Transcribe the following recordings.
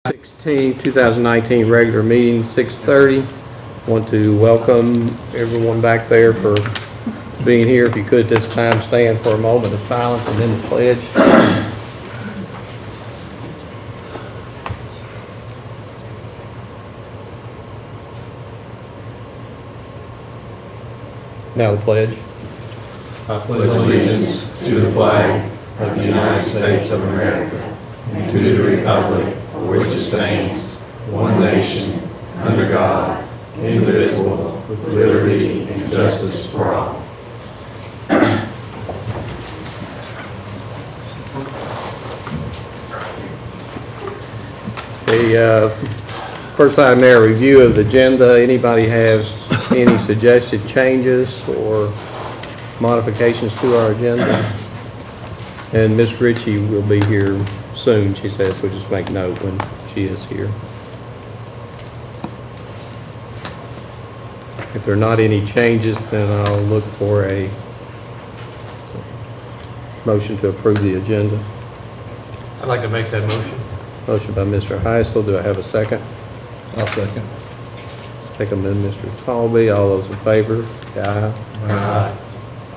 16, 2019 regular meeting, 6:30. Want to welcome everyone back there for being here. If you could this time stand for a moment of silence and then the pledge. Now the pledge. I pledge allegiance to the flag of the United States of America and to the republic for which it stands, one nation, under God, indivisible, with liberty and justice for all. Okay, first item there, review of the agenda. Anybody has any suggested changes or modifications to our agenda? And Ms. Ritchie will be here soon, she says, so just make note when she is here. If there are not any changes, then I'll look for a motion to approve the agenda. I'd like to make that motion. Motion by Mr. Heisel. Do I have a second? I'll second. Second by Mr. Talby. All those in favor? Aye. Aye.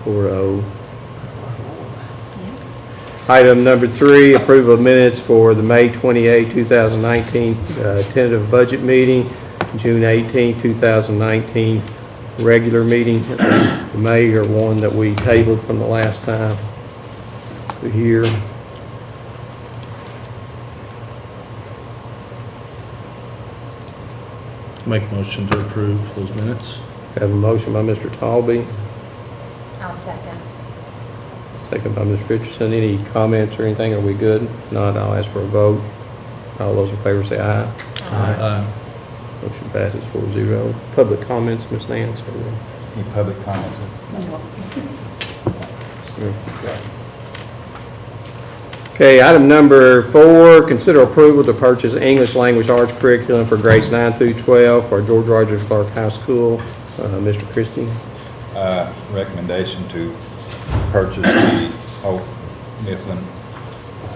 4-0. Item number 3, approval of minutes for the May 28, 2019 tentative budget meeting, June 18, 2019 regular meeting. The May are one that we tabled from the last time to here. Make a motion to approve those minutes. Have a motion by Mr. Talby, I'll second. second by Ms. Richardson. Any comments or anything? Are we good? If not, I'll ask for a vote. All those in favor say aye. Aye. Motion passes 4-0. Public comments, Ms. Nance? Any public comments? Okay, item number 4, consider approval to purchase English language arts curriculum for grades 9 through 12 for George Rogers Clark High School. Mr. Christie. Recommendation to purchase the Mifflin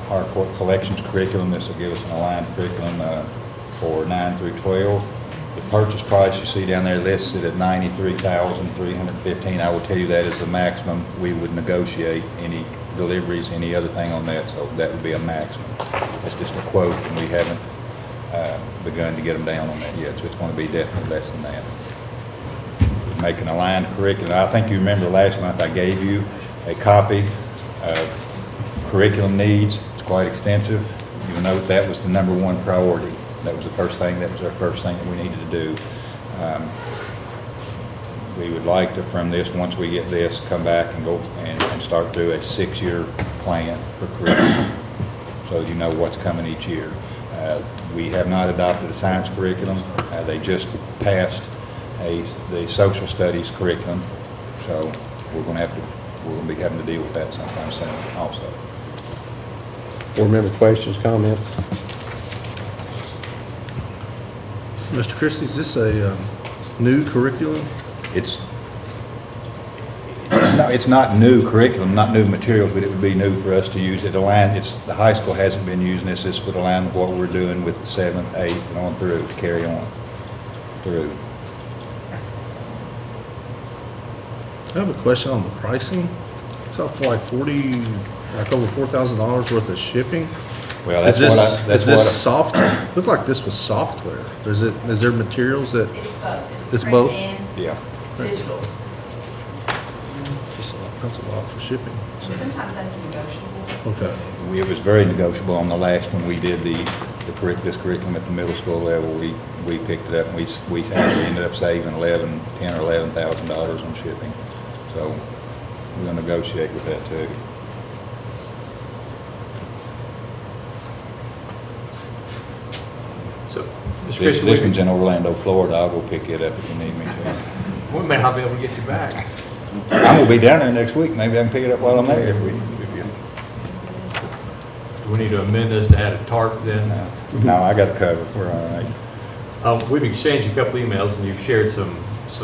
Harcourt Collections curriculum. This will give us an aligned curriculum for 9 through 12. The purchase price you see down there listed at $93,315. I will tell you that is the maximum. We would negotiate any deliveries, any other thing on that, so that would be a maximum. That's just a quote, and we haven't begun to get them down on that yet, so it's going to be definitely less than that. Make an aligned curriculum. I think you remember last month I gave you a copy of curriculum needs. It's quite extensive. You note that was the number one priority. That was the first thing. That was our first thing that we needed to do. We would like to, from this, once we get this, come back and go and start through a 6-year plan for curriculum, so you know what's coming each year. We have not adopted a science curriculum. They just passed the social studies curriculum, so we're going to be having to deal with that sometime soon also. Board member questions, comments? Mr. Christie, is this a new curriculum? It's not new curriculum, not new materials, but it would be new for us to use it. The high school hasn't been using this. This would align with what we're doing with the 7th, 8th, and on through, to carry on through. I have a question on the pricing. It's up for like over $4,000 worth of shipping. Well, Is this soft? Looked like this was software. Is there materials that? It's both. It's print both? and Yeah. digital. That's a lot for shipping. So, Sometimes that's negotiable. okay. It was very negotiable on the last one we did this curriculum at the middle school level. We picked it up and we actually ended up saving $10,000 or $11,000 on shipping. So we're going to negotiate with that too. So, Mr. Christie, This one's in Orlando, Florida. I'll go pick it up if you need me to. we may not be able to get you back. I'm going to be down there next week. Maybe I can pick it up while I'm there if you. Do we need to amend this to add a tarp then? No, I got it covered. We're all right. We've exchanged a couple emails and you've shared some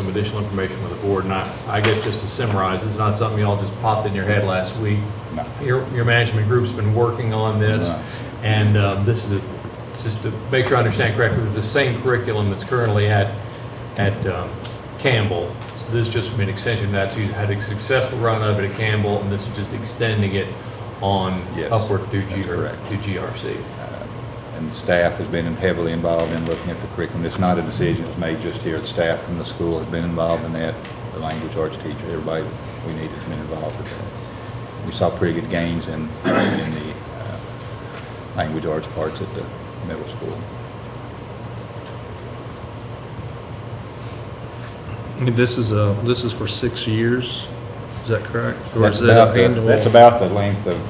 additional information with the board, and I guess just to summarize, it's not something y'all just popped in your head last week. No. Your management group's been working on this, Right. and this is just to make sure I understand correctly, it's the same curriculum that's currently at Campbell. So this is just an extension of that. So you had a successful run of it at Campbell, and this is just extending it on Yes, upward through that's correct. to GRC. And staff has been heavily involved in looking at the curriculum. It's not a decision that's made just here. The staff from the school has been involved in that. The language arts teacher, everybody we need has been involved with that. We saw pretty good gains in the language arts parts at the middle school. I mean, this is for 6 years, is that correct? Or is it annual? That's about the length of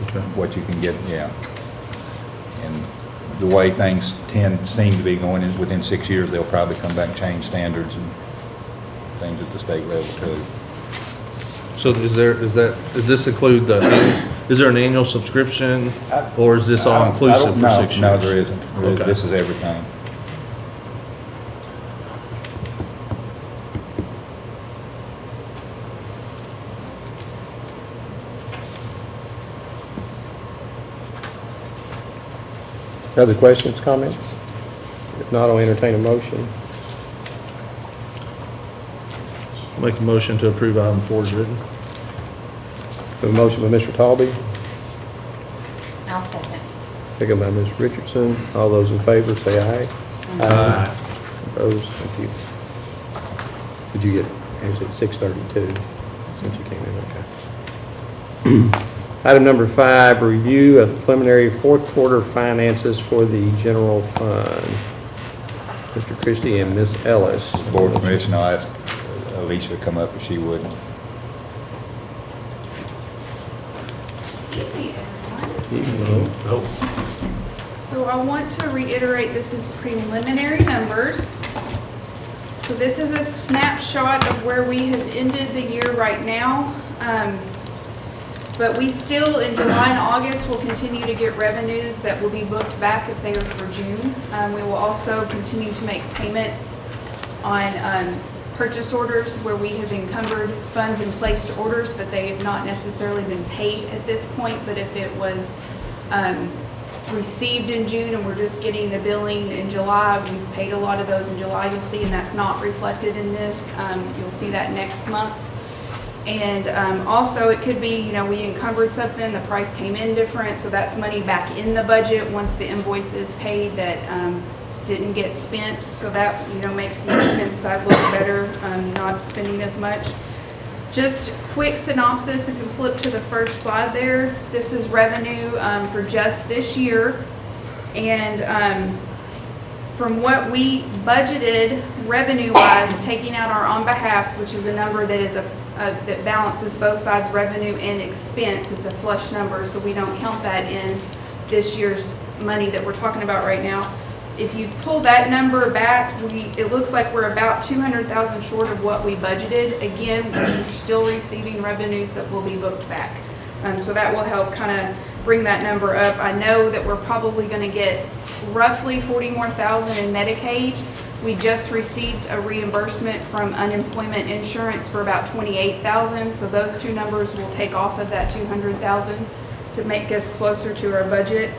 Okay. what you can get, yeah. And the way things seem to be going, is within 6 years, they'll probably come back and change standards and things at the state level too. So is this include is there an annual subscription, or is this all I inclusive don't for know. 6 years? No, there isn't. Okay. This is everything. Other questions, comments? If not, I'll entertain a motion. Make a motion to approve item 4 is written. We have a motion by Mr. Talby, I'll second. second by Ms. Richardson. All those in favor say aye. Aye. Opposed? Thank you. Did you get, is it 6:32 since you came in? Okay. Item number 5, review of the preliminary fourth quarter finances for the general fund. Mr. Christie and Ms. Ellis. Board permission, I'll ask Alicia to come up if she would. Oh, So I want to reiterate, this is preliminary numbers. So this is a snapshot of where we have ended the year right now. But we still, in July and August, will continue to get revenues that will be booked back if they are for June. We will also continue to make payments on purchase orders where we have encumbered funds and placed orders, but they have not necessarily been paid at this point. But if it was received in June and we're just getting the billing in July, we've paid a lot of those in July, you'll see, and that's not reflected in this. You'll see that next month. And also, it could be, we encumbered something, the price came in different, so that's money back in the budget once the invoice is paid that didn't get spent. So that, makes the expense side look better, not spending as much. Just quick synopsis, if you flip to the first slide there, this is revenue for just this year. And from what we budgeted revenue-wise, taking out our on-behalfs, which is a number that is that balances both sides, revenue and expense. It's a flush number, so we don't count that in this year's money that we're talking about right now. If you pull that number back, it looks like we're about $200,000 short of what we budgeted. Again, we're still receiving revenues that will be booked back. So that will help kind of bring that number up. I know that we're probably going to get roughly $40,000 more in Medicaid. We just received a reimbursement from unemployment insurance for about $28,000. So those two numbers will take off of that $200,000 to make us closer to our budget.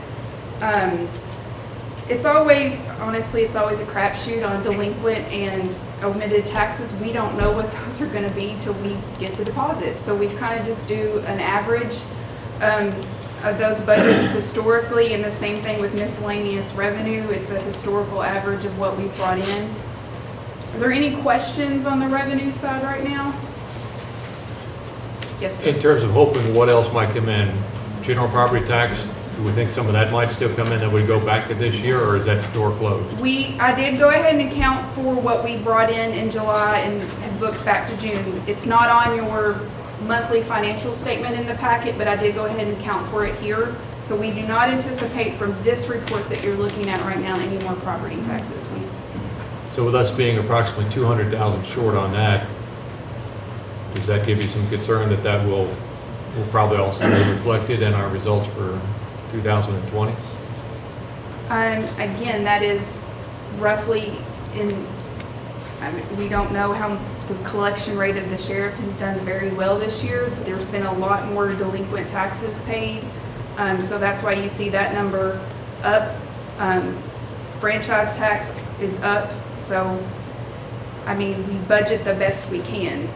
It's always a crapshoot on delinquent and omitted taxes. We don't know what those are going to be till we get the deposits. So we kind of just do an average of those budgets historically, and the same thing with miscellaneous revenue. It's a historical average of what we've brought in. Are there any questions on the revenue side right now? Yes, sir. in terms of hoping what else might come in, general property tax, do we think some of that might still come in that would go back to this year, or is that door closed? I did go ahead and account for what we brought in July and had booked back to June. It's not on your monthly financial statement in the packet, but I did go ahead and account for it here. So we do not anticipate from this report that you're looking at right now any more property taxes. So with us being approximately 200,000 short on that, does that give you some concern that will probably also be reflected in our results for 2020? Again, that is roughly we don't know how the collection rate of the sheriff has done very well this year. There's been a lot more delinquent taxes paid. So that's why you see that number up. Franchise tax is up, so, I mean, we budget the best we can.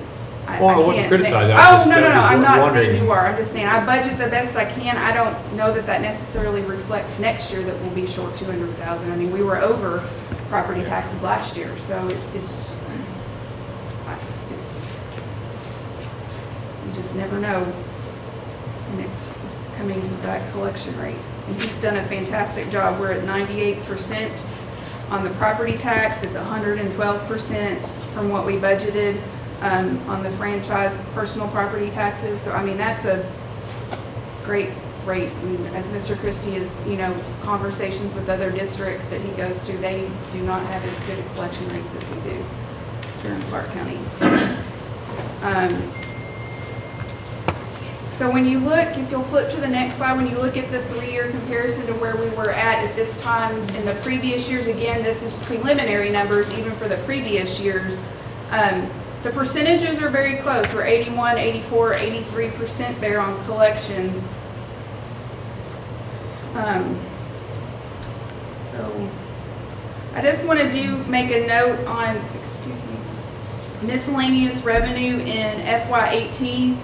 Well, I wouldn't can't criticize make- that. Oh, no, I'm not saying wondering. you are, I'm just saying I budget the best I can. I don't know that that necessarily reflects next year that we'll be short 200,000. I mean, we were over property taxes last year, so it's, you just never know. And it's coming to that collection rate. And he's done a fantastic job. We're at 98% on the property tax. It's 112% from what we budgeted on the franchise personal property taxes. So, I mean, that's a great rate. And as Mr. Christie is, conversations with other districts that he goes to, they do not have as good a collection rates as we do here in Clark County. So when you look, if you'll flip to the next slide, when you look at the 3-year comparison to where we were at this time in the previous years, again, this is preliminary numbers even for the previous years. The percentages are very close. We're 81, 84, 83% there on collections. So I just want to make a note on, miscellaneous revenue in FY18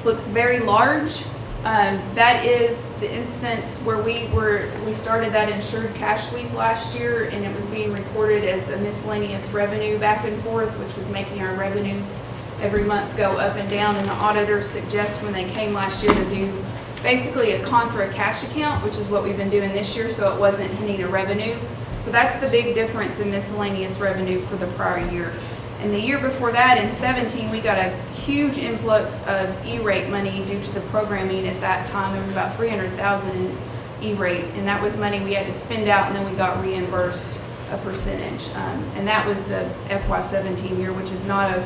looks very large. That is the instance where we started that insured cash sweep last year, and it was being recorded as a miscellaneous revenue back and forth, which was making our revenues every month go up and down. And the auditors suggest when they came last year to do basically a contra cash account, which is what we've been doing this year, so it wasn't hitting a revenue. So that's the big difference in miscellaneous revenue for the prior year. And the year before that, in 17, we got a huge influx of E-rate money due to the programming at that time. There was about $300,000 in E-rate, and that was money we had to spend out, and then we got reimbursed a percentage. And that was the FY17 year, which is not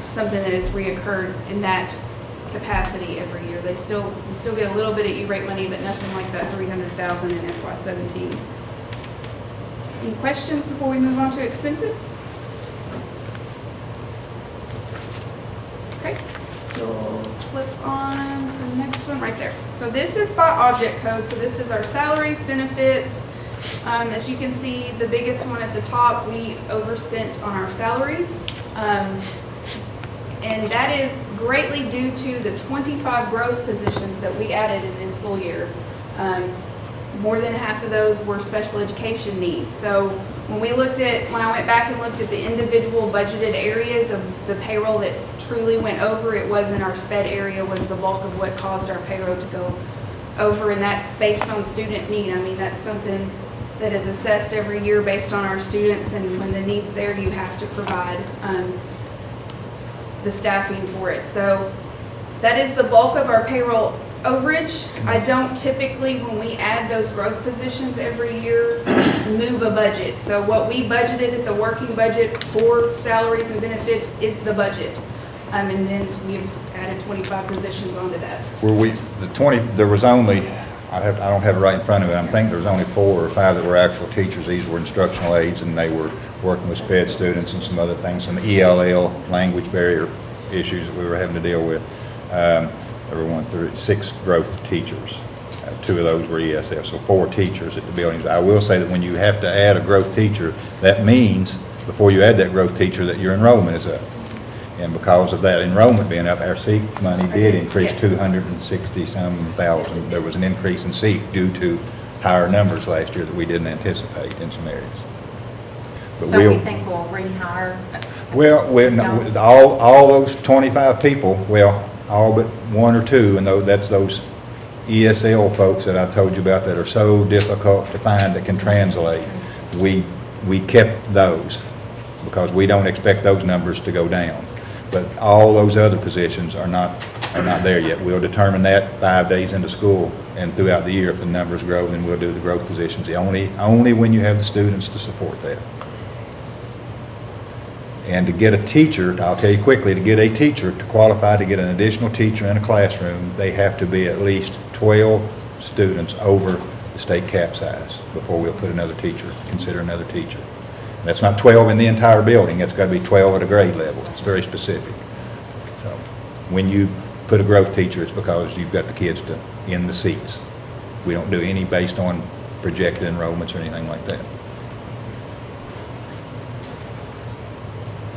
something that has reoccurred in that capacity every year. We still get a little bit of E-rate money, but nothing like that $300,000 in FY17. Any questions before we move on to expenses? Okay, we'll flip on to the next one right there. So this is by object code. So this is our salaries, benefits. As you can see, the biggest one at the top, we overspent on our salaries. And that is greatly due to the 25 growth positions that we added in this school year. More than half of those were special education needs. So when I went back and looked at the individual budgeted areas of the payroll that truly went over, it was in our SPED area was the bulk of what caused our payroll to go over, and that's based on student need. I mean, that's something that is assessed every year based on our students, and when the need's there, you have to provide the staffing for it. So that is the bulk of our payroll overage. I don't typically, when we add those growth positions every year, move a budget. So what we budgeted at the working budget for salaries and benefits is the budget. And then we've added 25 positions onto that. There was only, I don't have it right in front of me, I think there was only 4 or 5 that were actual teachers. These were instructional aides, and they were working with SPED students and some other things, some ELL language barrier issues that we were having to deal with. There were 6 growth teachers. 2 of those were ESF, so 4 teachers at the buildings. I will say that when you have to add a growth teacher, that means before you add that growth teacher that your enrollment is up. And because of that enrollment being up, our seat money did increase Yes. 260-some thousand. There was an increase in seat due to higher numbers last year that we didn't anticipate in some areas. But So we think we'll rehire? no, all those 25 people, all but 1 or 2, and that's those ESL folks that I told you about that are so difficult to find that can translate. We kept those because we don't expect those numbers to go down. But all those other positions are not there yet. We'll determine that 5 days into school and throughout the year. If the numbers grow, then we'll do the growth positions. Only when you have the students to support that. And to get a teacher, I'll tell you quickly, to get a teacher to qualify to get an additional teacher in a classroom, they have to be at least 12 students over the state cap size before we'll put consider another teacher. That's not 12 in the entire building, it's got to be 12 at a grade level. It's very specific. So when you put a growth teacher, it's because you've got the kids in the seats. We don't do any based on projected enrollments or anything like that.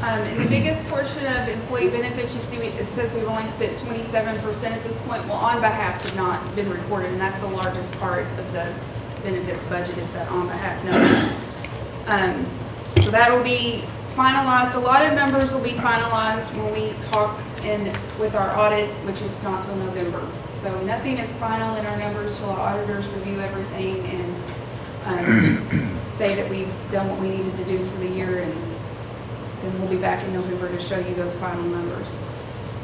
And the biggest portion of employee benefits, you see, it says we've only spent 27% at this point. Well, on behalfs have not been recorded, and that's the largest part of the benefits budget is that on behalf number. So that will be finalized. A lot of numbers will be finalized when we talk with our audit, which is not till November. So nothing is final in our numbers till our auditors review everything and say that we've done what we needed to do for the year, and then we'll be back in November to show you those final numbers.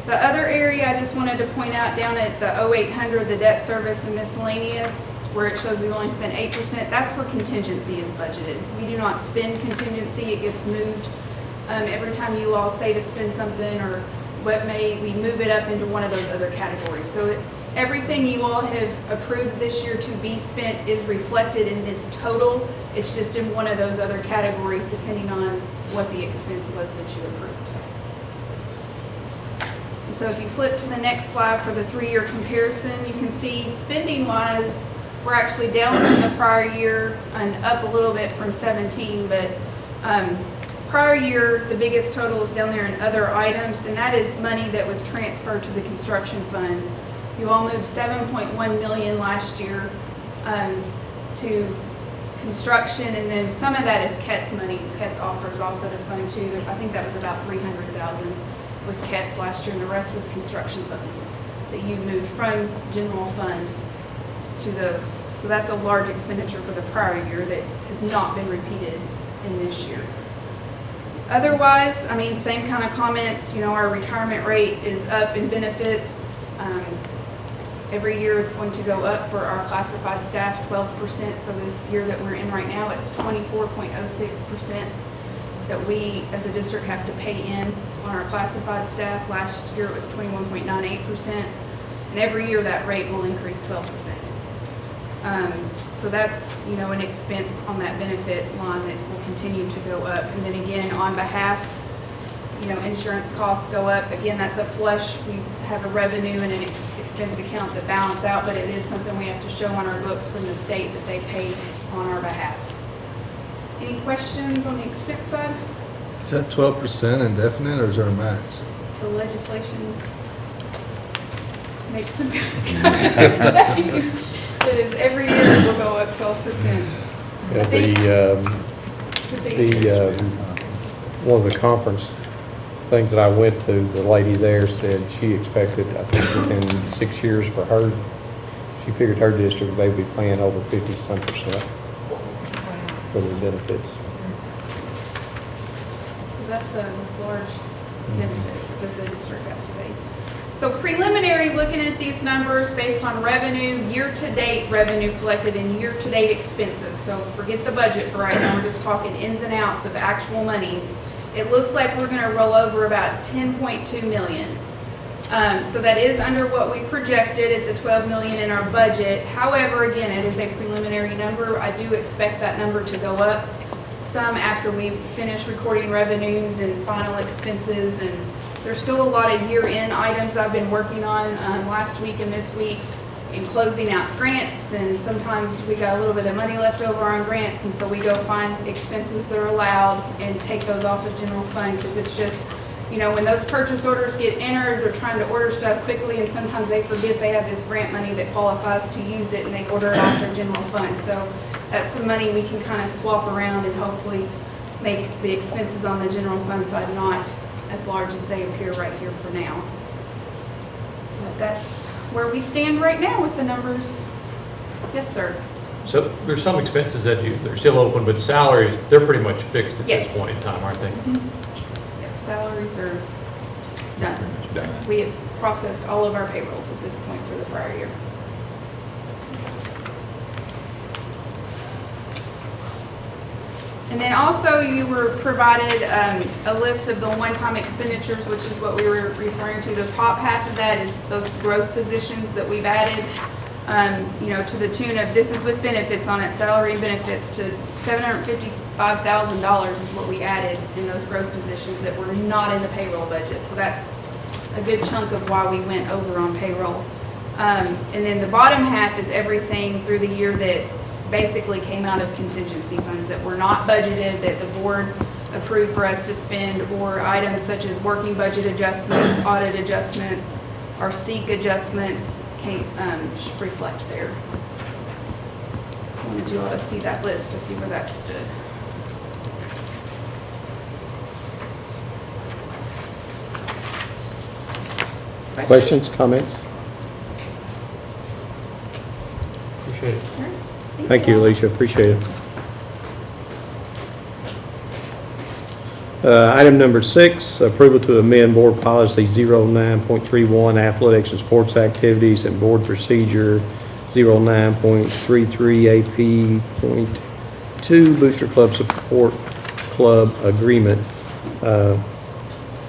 The other area I just wanted to point out down at the 0800, the debt service and miscellaneous, where it shows we've only spent 8%, that's where contingency is budgeted. We do not spend contingency, it gets moved. Every time you all say to spend something or we move it up into one of those other categories. So everything you all have approved this year to be spent is reflected in this total. It's just in one of those other categories depending on what the expense was that you approved. And so if you flip to the next slide for the 3-year comparison, you can see spending wise, we're actually down from the prior year and up a little bit from 17, but prior year, the biggest total is down there in other items, and that is money that was transferred to the construction fund. You all moved $7.1 million last year to construction, and then some of that is KETS money. KETS offers also to fund too. I think that was about $300,000 was KETS last year, and the rest was construction funds that you moved from general fund to those. So that's a large expenditure for the prior year that has not been repeated in this year. Otherwise, I mean, same kind of comments. You know, our retirement rate is up in benefits. Every year it's going to go up for our classified staff 12%. So this year that we're in right now, it's 24.06% that we as a district have to pay in on our classified staff. Last year it was 21.98%. And every year that rate will increase 12%. So that's, you know, an expense on that benefit line that will continue to go up. And then again, on behalfs, you know, insurance costs go up. Again, that's a flush. We have a revenue and an expense account that balance out, but it is something we have to show on our books from the state that they paid on our behalf. Any questions on the expense side? Is that 12% indefinite, or is there a max? Till legislation makes some change. It is every year it will go up 12%. One of the conference things that I went to, the lady there said she expected, I think within 6 years for her, she figured her district, they'd be paying over 50-some% for their benefits. So that's a large benefit that the district has to pay. So preliminary, looking at these numbers based on revenue, year-to-date revenue collected and year-to-date expenses. So forget the budget for right now, we're just talking ins and outs of actual monies. It looks like we're gonna roll over about 10.2 million. So that is under what we projected at the 12 million in our budget. However, again, it is a preliminary number. I do expect that number to go up some after we finish recording revenues and final expenses, and there's still a lot of year-end items I've been working on last week and this week in closing out grants, and sometimes we got a little bit of money left over on grants, and so we go find expenses that are allowed and take those off of general fund, because it's just, you know, when those purchase orders get entered, they're trying to order stuff quickly, and sometimes they forget they have this grant money that qualifies to use it, and they order it off their general fund. So that's some money we can kind of swap around and hopefully make the expenses on the general fund side not as large as they appear right here for now. But that's where we stand right now with the numbers. Yes, sir. So there's some expenses that they're still open, but salaries, they're pretty much fixed at Yes. this point in time, aren't they? Mm-hmm. Yes, salaries are done. Done. We have processed all of our payrolls at this point for the prior year. And then also you were provided a list of the one-time expenditures, which is what we were referring to. The top half of that is those growth positions that we've added, you know, to the tune of, this is with benefits on it, salary and benefits, to $755,000 is what we added in those growth positions that were not in the payroll budget. So that's a good chunk of why we went over on payroll. And then the bottom half is everything through the year that basically came out of contingency funds that were not budgeted, that the board approved for us to spend, or items such as working budget adjustments, audit adjustments, or seek adjustments should reflect there. I wanted you all to see that list to see where that stood. Questions, comments? Appreciate it. Thank you, Alicia, appreciate it. Item number 6, approval to amend Board Policy 09.31, Athletics and Sports Activities, and Board Procedure 09.33, AP.2, Booster Club Support Club Agreement.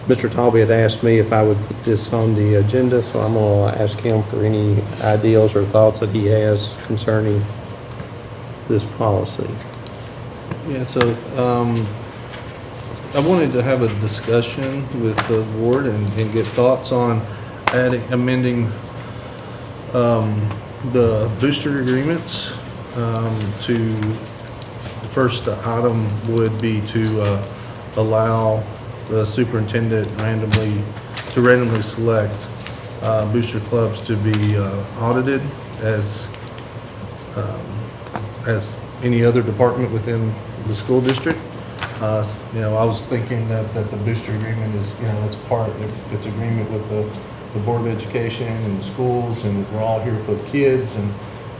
Mr. Talby had asked me if I would put this on the agenda, so I'm going to ask him for any ideas or thoughts that he has concerning this policy. Yeah, so, I wanted to have a discussion with the board and get thoughts on amending, the booster agreements. The first item would be to, allow the superintendent randomly select, booster clubs to be, audited as any other department within the school district. You know, I was thinking that the booster agreement is, you know, it's agreement with the Board of Education and the schools, and that we're all here for the kids, and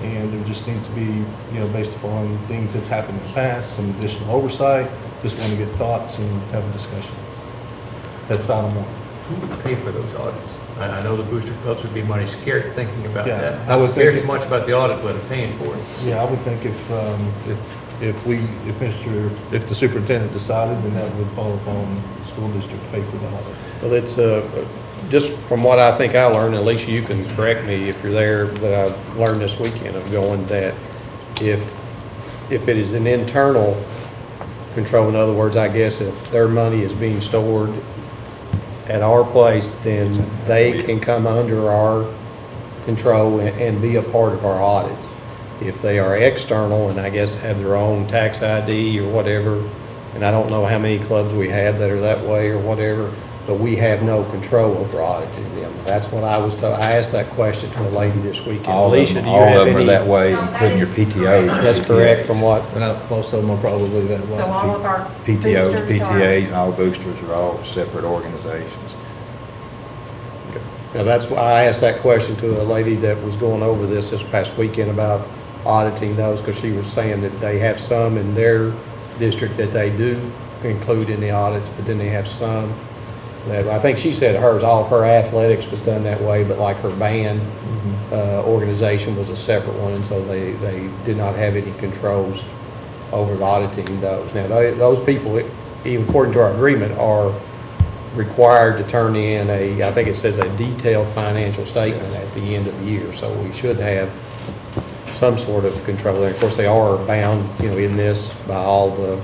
there just needs to be, you know, based upon things that's happened in the past, some additional oversight. Just want to get thoughts and have a discussion. That's item 1. Who would pay for those audits? I know the booster clubs would be mighty scared thinking about Yeah, that. I would Not scared think so much about the audit, but of paying for it. Yeah, I would think if the superintendent decided, then that would fall upon the school district to pay for the audit. Well, it's, just from what I think I learned, Alicia, you can correct me if you're there, that I learned this weekend of going, that if it is an internal control, in other words, I guess if their money is being stored at our place, then they can come under our control and be a part of our audits. If they are external and I guess have their own tax ID or whatever, and I don't know how many clubs we have that are that way or whatever, but we have no control over auditing them. That's what I was told. I asked that question to a lady this weekend. All of Alicia, them, do you all have of them are any? that way, No, that including your is PTOs. That's correct from what? And most of them are probably that way. So all of our PTOs, boosters are- PTAs, and all boosters are all separate organizations. Now, that's why I asked that question to a lady that was going over this past weekend about auditing those, because she was saying that they have some in their district that they do include in the audits, but then they have some that, I think she said hers, all of her athletics was done that way, but like her band organization was a separate one, and so they did not have any controls over auditing those. Now, those people, even according to our agreement, are required to turn in I think it says a detailed financial statement at the end of the year, so we should have some sort of control there. Of course, they are bound, you know, in this by all the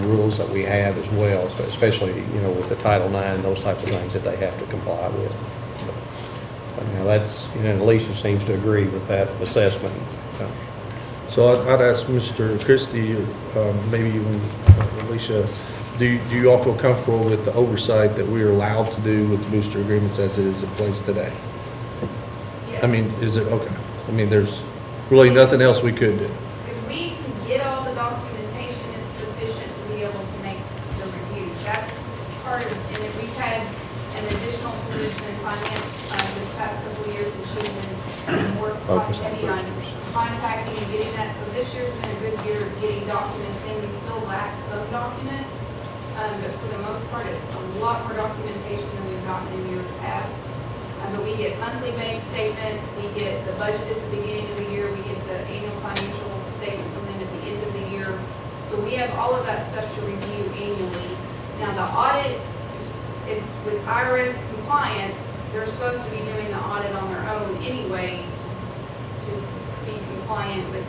rules that we have as well, so especially, you know, with the Title IX and those type of things that they have to comply with. But now that's, you know, Alicia seems to agree with that assessment. So I'd ask Mr. Christie, maybe even Alicia, do you all feel comfortable with the oversight that we are allowed to do with the booster agreements as it is in place today? Yes. I mean, is it, okay, I mean, there's really nothing else we could do. If we can get all the documentation, it's sufficient to be able to make the reviews. That's part of, and if we've had an additional position in finance this past couple of years, and she's been more Focus on heavy on boosters. contacting and getting that. So this year's been a good year of getting documents in. We still lack some documents, but for the most part, it's a lot more documentation than we've gotten in years past. But we get monthly bank statements, we get the budget at the beginning of the year, we get the annual financial statement from them at the end of the year. So we have all of that stuff to review annually. Now, the audit, with IRS compliance, they're supposed to be doing the audit on their own anyway to be compliant with,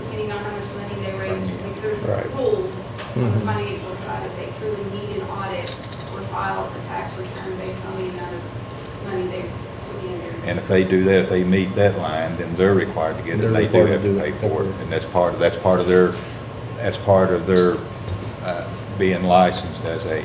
depending on how much money they raise. There's Right. rules on the financial side if they truly need an audit or file a tax return based on the amount of money they And if they do that, if they meet that line, then they're required to get it. They're They do required have to do to pay that. for it, and that's part of their being licensed as a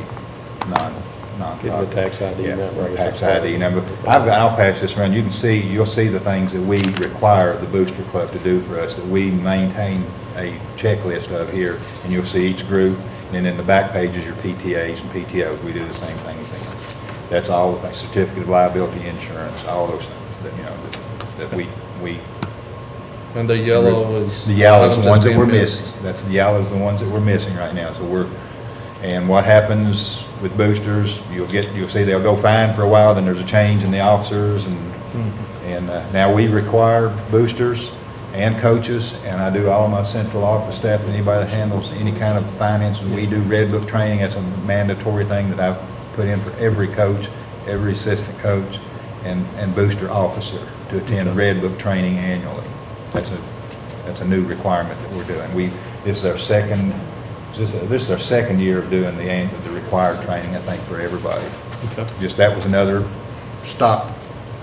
non-profit. Getting the tax ID Yeah, number. tax ID number. I'll pass this around. You'll see the things that we require the Booster Club to do for us, that we maintain a checklist of here, and you'll see each group, and then in the back page is your PTAs and PTOs. We do the same thing with them. That's all, the certificate of liability insurance, all those things that, you know, that we. And the yellow is. The yellow's items the ones that's that we're being missing. missed. That's, the yellow's the ones that we're missing right now, so and what happens with boosters, you'll see they'll go fine for a while, then there's a change in the officers, and now we require boosters and coaches, and I do all my central office staff, anybody that handles any kind of finance, and we do Red Book training. That's a mandatory thing that I've put in for every coach, every assistant coach, and booster officer to attend Red Book training annually. That's a new requirement that we're doing. This is our second year of doing the required training, I think, for everybody. Okay. Just that was another stop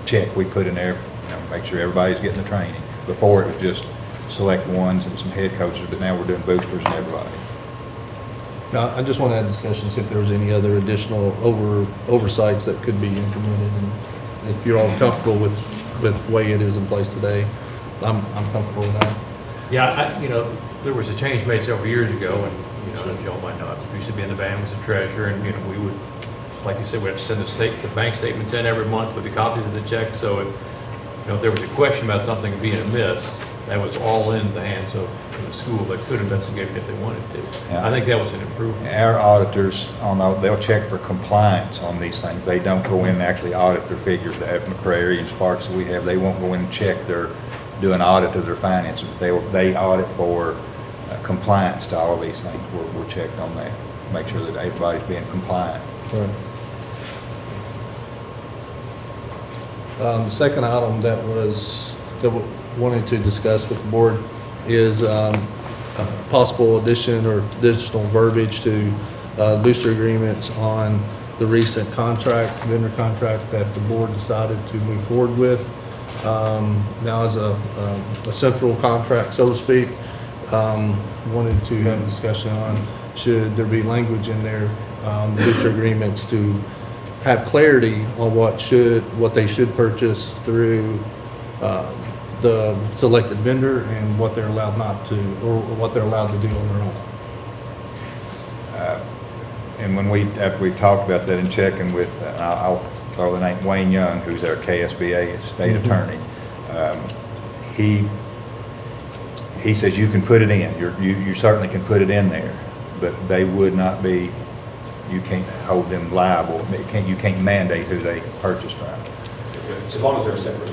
check we put in there, you know, make sure everybody's getting the training. Before, it was just select ones and some head coaches, but now we're doing boosters and everybody. Now, I just want to add discussion, see if there was any other additional oversights that could be implemented, and if you're all comfortable with the way it is in place today, I'm comfortable with that. Yeah, there was a change made several years ago, and, as y'all might know, I used to be in the band, was the treasurer, and, we would, like you said, we have to send the bank statements in every month with the copies of the checks, so if there was a question about something being amiss, that was all in the hands of the school that could investigate it if they wanted to. Yeah. I think that was an improvement. Our auditors, they'll check for compliance on these things. They don't go in and actually audit their figures. At McCrary and Sparks that we have, they won't go in and do an audit of their finances. They audit for compliance to all of these things. We're checked on that, make sure that everybody's being compliant. Right. The second item that we wanted to discuss with the board is possible addition or additional verbiage to booster agreements on the recent vendor contract that the board decided to move forward with. Now as a central contract, so to speak, wanted to have a discussion on should there be language in there, the booster agreements to have clarity on what they should purchase through the selected vendor and what they're allowed not to, or what they're allowed to do on their own. And after we talked about that and checking with, I'll throw the name Wayne Young, who's our KSBA state attorney. He says you can put it in. You certainly can put it in there, but they would not be. You can't hold them liable. You can't mandate who they purchase from. As long as they're separate.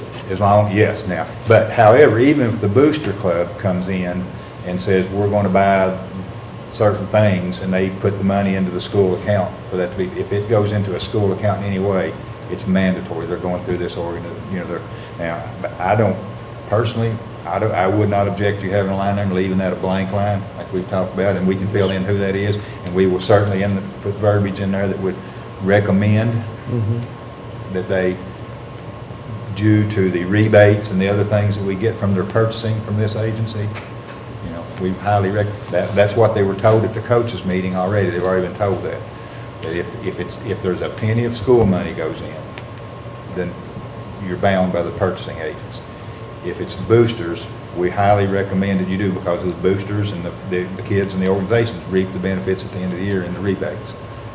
Yes, now. But however, even if the booster club comes in and says, we're going to buy certain things, and they put the money into the school account for that to be, if it goes into a school account anyway, it's mandatory. They're going through this now, but I would not object to having a line there and leaving that a blank line, like we've talked about, and we can fill in who that is, and we will certainly put verbiage in there that would recommend that they, due to the rebates and the other things that we get from their purchasing from this agency, we highly recommend. That's what they were told at the coaches meeting already. They've already been told that if there's a penny of school money goes in, then you're bound by the purchasing agents. If it's boosters, we highly recommend that you do, because of the boosters and the kids and the organizations reap the benefits at the end of the year in the rebates.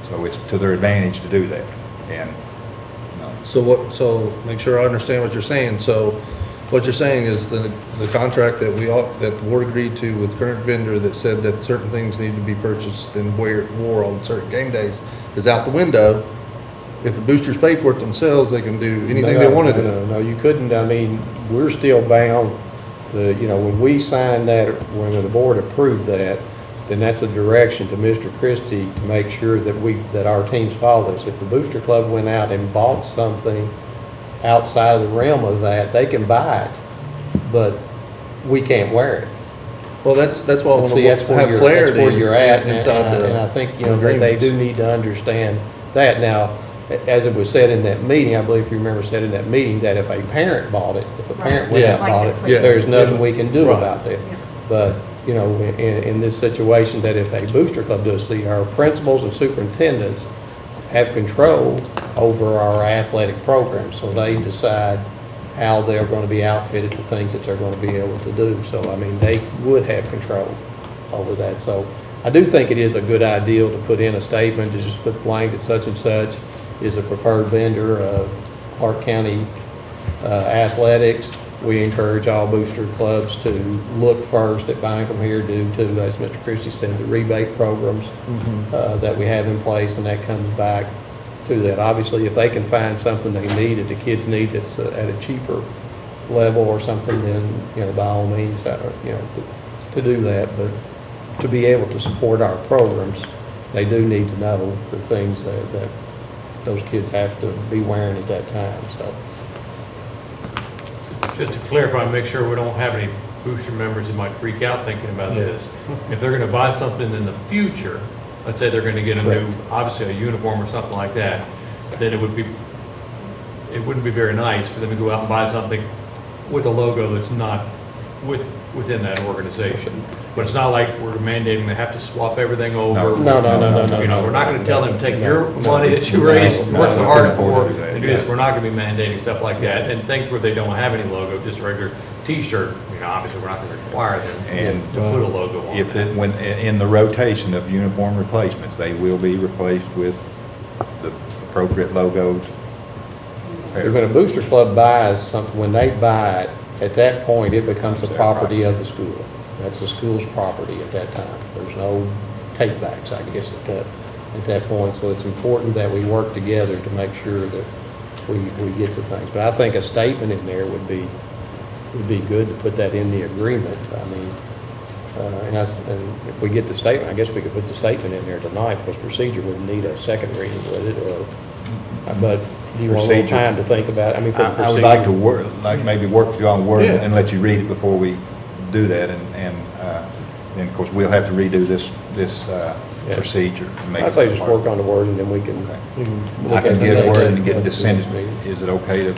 So it's to their advantage to do that. And So make sure I understand what you're saying. So what you're saying is the contract that the board agreed to with current vendor that said that certain things need to be purchased and wore on certain game days is out the window. If the boosters pay for it themselves, they can do anything they want to do. No, you couldn't. I mean, we're still bound. When we signed that, when the board approved that, then that's a direction to Mr. Christie to make sure that our teams follow this. If the booster club went out and bought something outside of the realm of that, they can buy it, but we can't wear it. Well, that's why I want See, to that's have where clarity you're at, inside and I think that they do need to understand that. Now, as it was said in that meeting, I believe if you remember said in that meeting, that if a parent bought it, if a parent went Yeah. out and bought Like it, the there's police. nothing we can do Right. about that. But, you know, in this situation, that if a booster club does, our principals and superintendents have control over our athletic program, so they decide how they're going to be outfitted, the things that they're going to be able to do. So, I mean, they would have control over that. So I do think it is a good idea to put in a statement, to just put blank that such and such is a preferred vendor of Clark County athletics. We encourage all booster clubs to look first at buying from here due to, as Mr. Christie said, the rebate programs that we have in place, and that comes back to that. Obviously, if they can find something they need, that the kids need that's at a cheaper level or something, then, you know, by all means, you know, to do that. But to be able to support our programs, they do need to know the things that those kids have to be wearing at that time, so. Just to clarify, make sure we don't have any booster members that might freak out thinking about this. If they're gonna buy something in the future, let's say they're gonna get a new, obviously a uniform or something like that, then it wouldn't be very nice for them to go out and buy something with a logo that's not within that organization. But it's not like we're mandating they have to swap everything over. No. You know, we're not gonna tell them, take your No. money that you No. raised, No. worked so hard for, do that, and do this. We're not gonna be mandating stuff like that. And things where they don't have any logo, just a regular T-shirt, you know, obviously we're not gonna require them And to put a logo on If, it. when, in the rotation of uniform replacements, they will be replaced with the appropriate logos. So when a booster club buys something, when they buy it, at that point, it becomes the It's their property property. of the school. That's the school's property at that time. There's no take-backs, I guess, at that point. So it's important that we work together to make sure that we get the things. But I think a statement in there would be good to put that in the agreement. I mean, and if we get the statement, I guess we could put the statement in there tonight, because procedure would need a second reading with it, or, but do you want a little Procedure. time to think about, I mean, for the procedure? I would like to work, maybe work with you on word Yeah. and let you read it before we do that, and then, of course, we'll have to redo this Yeah. procedure. to make I'd it say just part. work on the word, and then we can. Okay. we can I look can at the get it date worded and get it of the sent. next meeting. Is it okay to,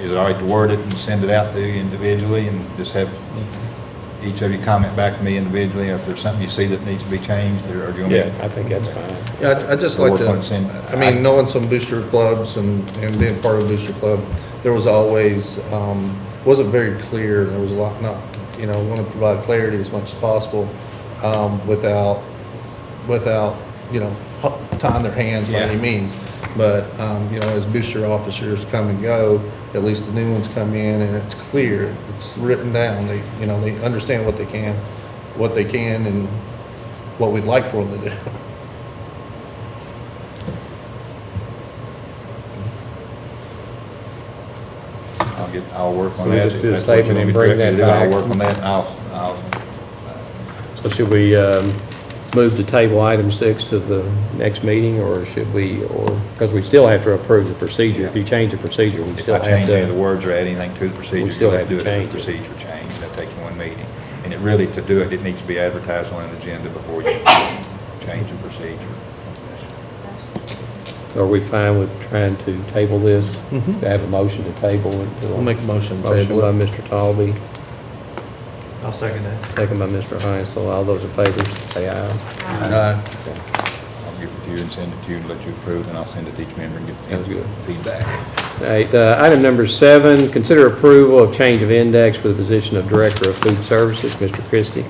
is it all right to word it and send it out to you individually, and just have each of you comment back to me individually if there's something you see that needs to be changed, or do you want me Yeah, to? I think that's fine. Yeah, I'd just Or like work on it, send- I mean, knowing some booster clubs and being part of a booster club, there was always, wasn't very clear, there was a lot, not, you know, want to provide clarity as much as possible, without, you know, tying their hands by any Yeah. means. But, you know, as booster officers come and go, at least the new ones come in and it's clear, it's written down, they, you know, they understand what they can and what we'd like for them to do. I'll work on So we that. just do a If that's what you statement want and me to bring directly that do, I'll back. work on that, and I'll So should we move to table item 6 to the next meeting, or should we, or, because we still have to approve the procedure. If you change the procedure, we if still I have change any of the to. words or add anything to the procedure, still you'll have do to it as a change it. procedure change. That takes one meeting. And it really, to do it, it needs to be advertised on an agenda before you change the procedure. So are we fine with trying to table this? Mhm. To have a motion to table until? I'll make a motion to Motion table by it. Mr. Talby, I'll second that. second by Mr. Hines. So all those in favor, say aye. I'll give it to you and send it to you and let you approve, and I'll send it to each member and Sounds good. get feedback. All right, item number 7, consider approval of change of index for the position of Director of Food Services. Mr. Christie.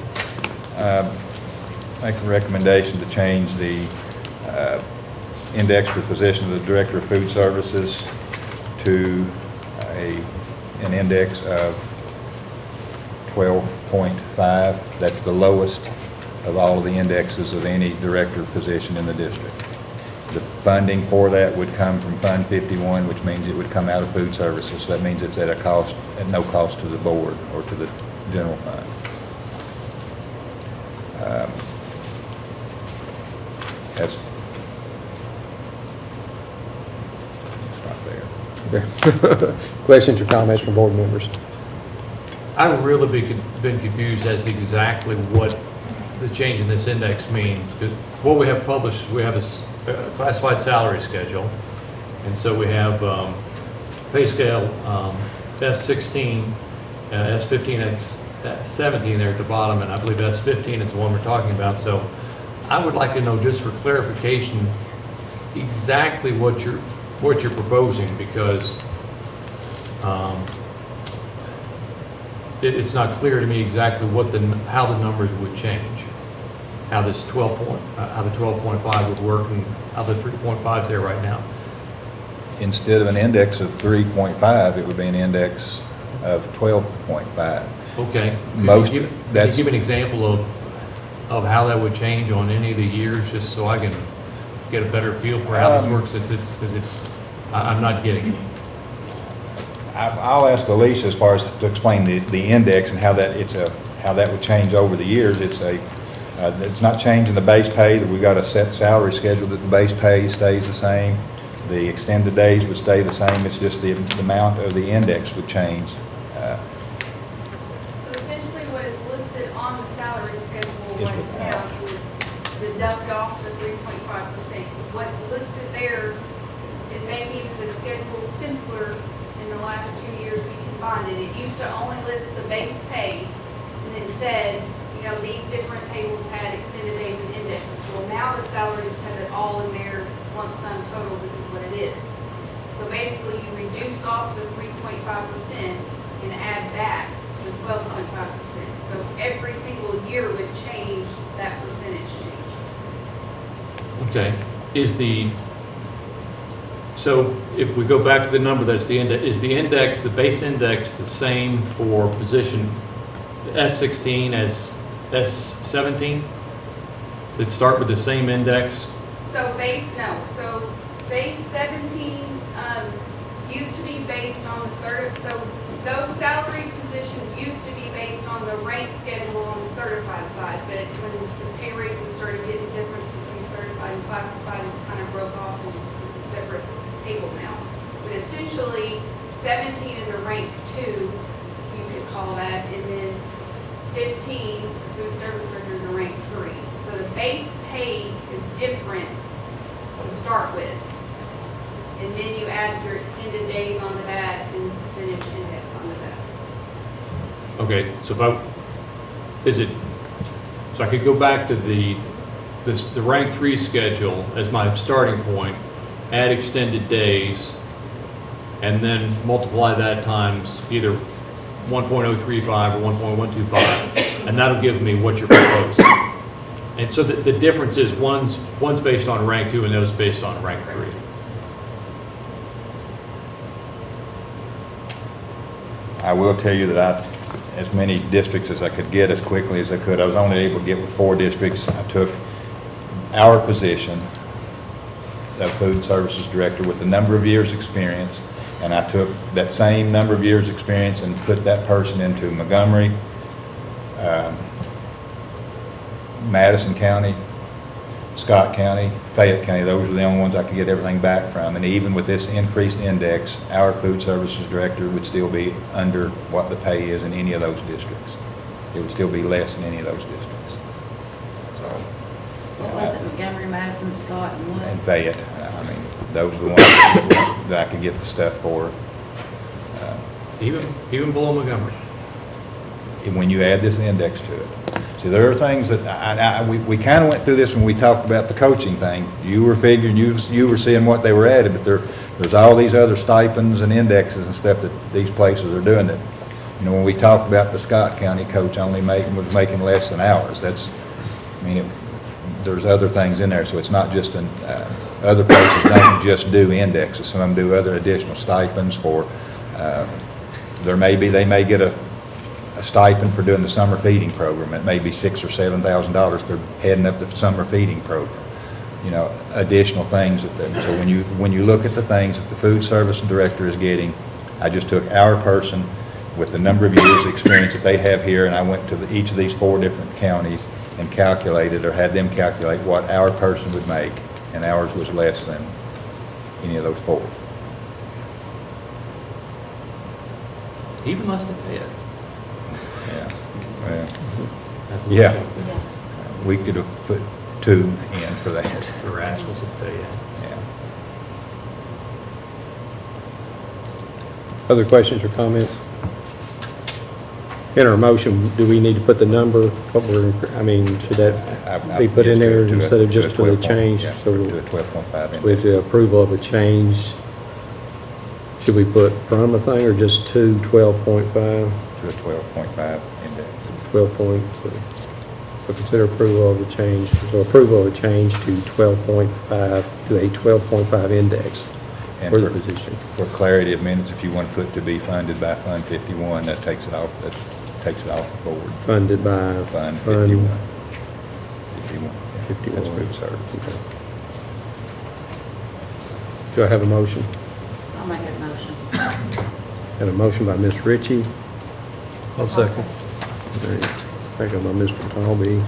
Make a recommendation to change the index for the position of the Director of Food Services to an index of 12.5. That's the lowest of all of the indexes of any director position in the district. The funding for that would come from Fund 51, which means it would come out of food services. So that means it's at no cost to the board or to the general fund. That's stop there. Questions or comments from board members? I've really been confused as to exactly what the change in this index means. 'Cause what we have published is we have classified salary schedule. And so we have pay scale S16, S15, S17 there at the bottom, and I believe S15 is the one we're talking about. So I would like to know, just for clarification, exactly what you're proposing, because it's not clear to me exactly how the numbers would change, how the 12.5 would work, and how the 3.5 is there right now. Instead of an index of 3.5, it would be an index of 12.5. Okay. Most- Can you that's- give an example of how that would change on any of the years, just so I can get a better feel for how this works, because I'm not getting it. I'll ask Alicia as far as to explain the index and how that would change over the years. It's not changing the base pay, that we got a set salary schedule that the base pay stays the same. The extended days would stay the same. It's just the amount of the index would change. So essentially what is listed on the salary schedule Is right without. now, you would deduct off the 3.5%. Because what's listed there, it may be the schedule simpler in the last 2 years we combined it. It used to only list the base pay and then said, these different tables had extended days and indexes. Well, now the salary just has it all in there, lump sum total, this is what it is. So basically, you reduce off the 3.5% and add back the 12.5%. So every single year would change that percentage change. Okay. So if we go back to the number that's the index, is the base index the same for position S16 as S17? Does it start with the same index? So base 17 used to be based on the so those salary positions used to be based on the rank schedule on the certified side, but when the pay raises started getting difference between certified and classified, it's kind of broke off and it's a separate table now. But essentially, 17 is a rank 2, you could call that, and then 15, food service director, is a rank 3. So the base pay is different to start with. And then you add your extended days onto that and percentage index onto that. Okay, so so I could go back to the rank 3 schedule as my starting point, add extended days, and then multiply that times either 1.035 or 1.125, and that'll give me what you're proposing. And so the difference is one's based on rank 2 and the other's based on rank 3. I will tell you that as many districts as I could get as quickly as I could. I was only able to get with 4 districts. I took our position of food services director with the number of years experience, and I took that same number of years experience and put that person into Montgomery, Madison County, Scott County, Fayette County. Those were the only ones I could get everything back from. And even with this increased index, our food services director would still be under what the pay is in any of those districts. It would still be less than any of those districts. So, What was it, Montgomery, Madison, Scott, and what? and Fayette, I mean, those are the ones that I could get the stuff for. Even below Montgomery. And when you add this index to it. See, there are things that, we kind of went through this when we talked about the coaching thing. You were figuring, you were seeing what they were added, but there's all these other stipends and indexes and stuff that these places are doing that, when we talked about the Scott County coach was making less than ours. There's other things in there, so it's not just other places don't just do indexes. Some of them do other additional stipends for, they may get a stipend for doing the summer feeding program. It may be $6,000 or $7,000 for heading up the summer feeding program. Additional things so when you look at the things that the food service director is getting, I just took our person with the number of years of experience that they have here, and I went to each of these 4 different counties and calculated, or had them calculate what our person would make, and ours was less than any of those 4. Even less than Fayette. Yeah. Well, That's a little Yeah. something. Yeah. we could have put two in for that. The rascals at Fayette. Yeah. Other questions or comments? In our motion, do we need to put the number, should that be put in there instead of just to the change? Yeah, So to a 12.5 with index. the approval of a change, should we put from a thing or just to 12.5? To a 12.5 index. 12 points. So consider approval of a change, so approval of a change to 12.5, to a 12.5 index And for the position. For clarity of minutes, if you want to put to be funded by Fund 51, that takes it off the board. Funded by Fund 51. 51. 51. That's food service. Okay. Do I have a motion? I'll make that motion. Got a motion by Ms. Ritchie, I'll second. second by Mr. Talby.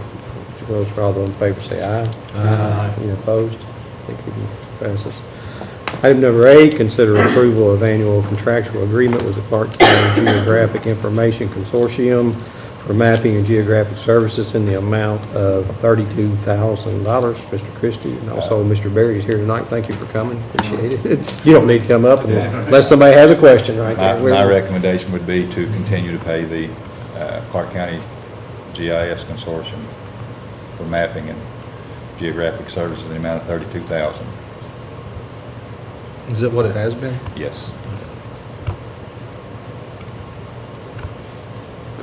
Those for all those in favor say aye. Aye. Any opposed? Thank you. Passes. Item number 8, consider approval of annual contractual agreement with the Clark County Geographic Information Consortium for mapping and geographic services in the amount of $32,000. Mr. Christie, and also Mr. Berry is here tonight. Thank you for coming. Appreciate it. You don't need to come up unless somebody has a question right there. My recommendation would be to continue to pay the Clark County GIS Consortium for mapping and geographic services in the amount of $32,000. Is that what it has been? Yes.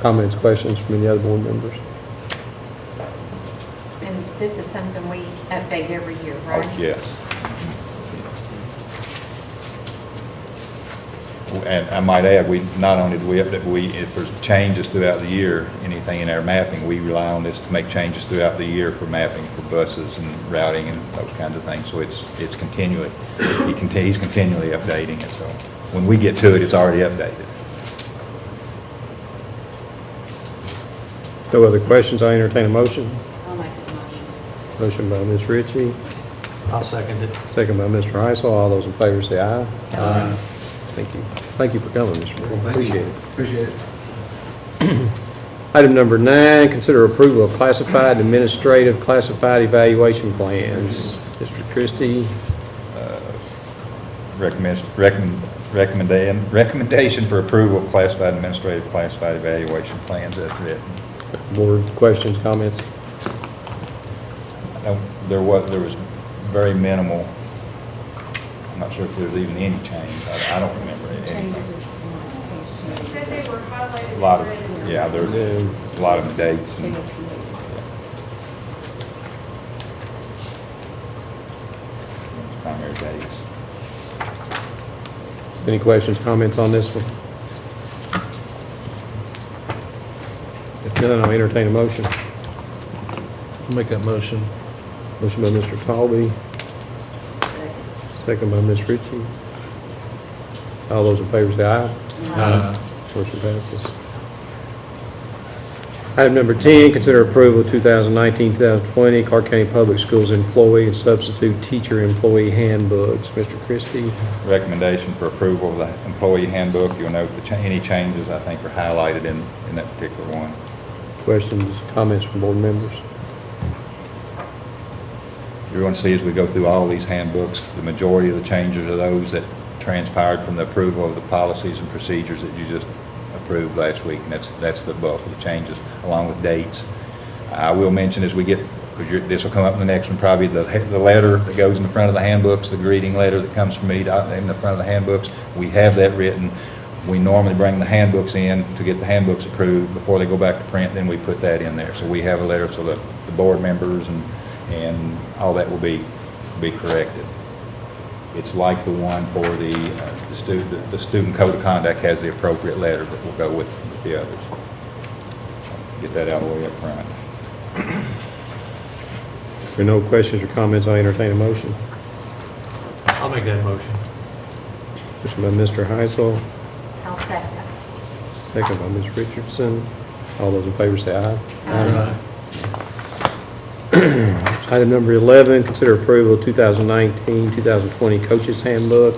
Comments, questions from any other board members? And this is something we update every year, Oh, right? yes. And I might add, we, not only do we update, if there's changes throughout the year, anything in our mapping, we rely on this to make changes throughout the year for mapping for buses and routing and those kinds of things. So it's continually, he's continually updating it. So when we get to it, it's already updated. No other questions, I entertain a motion. I'll make that motion. Motion by Ms. Ritchie, I'll second it. second by Mr. Heisel. All those in favor say aye. Aye. Thank you. Thank you for coming, Mr. Moore. Appreciate it. Appreciate it. Item number 9, consider approval of classified evaluation plans. Mr. Christie, Recommendation for approval of classified evaluation plans as written. board questions, comments? There was very minimal, I'm not sure if there was even any change. I don't remember any. Changes are. He said they were highlighted. A lot of, in red. yeah, there's a lot of dates and primary dates. Any questions, comments on this one? If none, I'll entertain a motion. I'll make that motion. Motion by Mr. Talby, Second. second by Ms. Ritchie. All those in favor say aye. Aye. Motion passes. Item number 10, consider approval of 2019-2020 Clark County Public Schools employee and substitute teacher employee handbooks. Mr. Christie, Recommendation for approval of the employee handbook. You'll note any changes I think are highlighted in that particular one. questions, comments from board members? You're going to see as we go through all these handbooks, the majority of the changes are those that transpired from the approval of the policies and procedures that you just approved last week, and that's the bulk of the changes, along with dates. I will mention as we get, because this will come up in the next one, probably the letter that goes in the front of the handbooks, the greeting letter that comes from me in the front of the handbooks. We have that written. We normally bring the handbooks in to get the handbooks approved before they go back to print, then we put that in there. So we have a letter so that the board members and all that will be corrected. It's like the one for the student code of conduct has the appropriate letter that will go with the others. Get that out of the way up front. If there are no questions or comments, I entertain a motion. I'll make that motion. Motion by Mr. Heisel, I'll second. second by Ms. Richardson. All those in favor say aye. Aye. Item number 11, consider approval of 2019-2020 Coaches Handbook.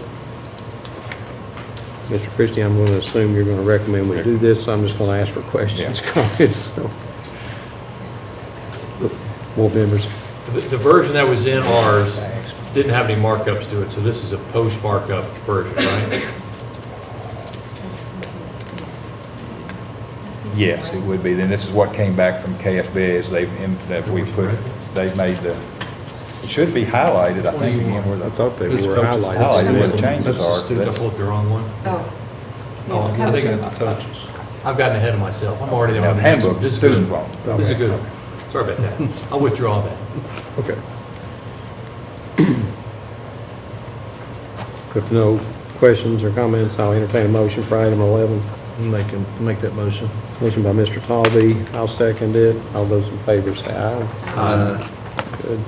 Mr. Christie, I'm going to assume you're going to recommend we do this, so I'm just going to ask for questions, comments. So. Board members, The version that was in ours didn't have any markups to it, so this is a post-markup version, right? Yes, it would be. Then this is what came back from KSB is they've made the, it should be highlighted, I think, again, where I the, thought they It's were coaches. highlighted. highlighted where the changes That's the are. Did I That's- pull up the wrong one? Oh. Oh, I think Coaches. it's- Coaches. I've gotten ahead of myself. I'm already Yeah, on the the next one. handbook, This is good. student phone. This is Okay. good. Sorry about that. I'll withdraw that. Okay. If no questions or comments, I'll entertain a motion for item 11. Make that motion. Motion by Mr. Talby, I'll second it. All those in favor say aye. Aye. Good.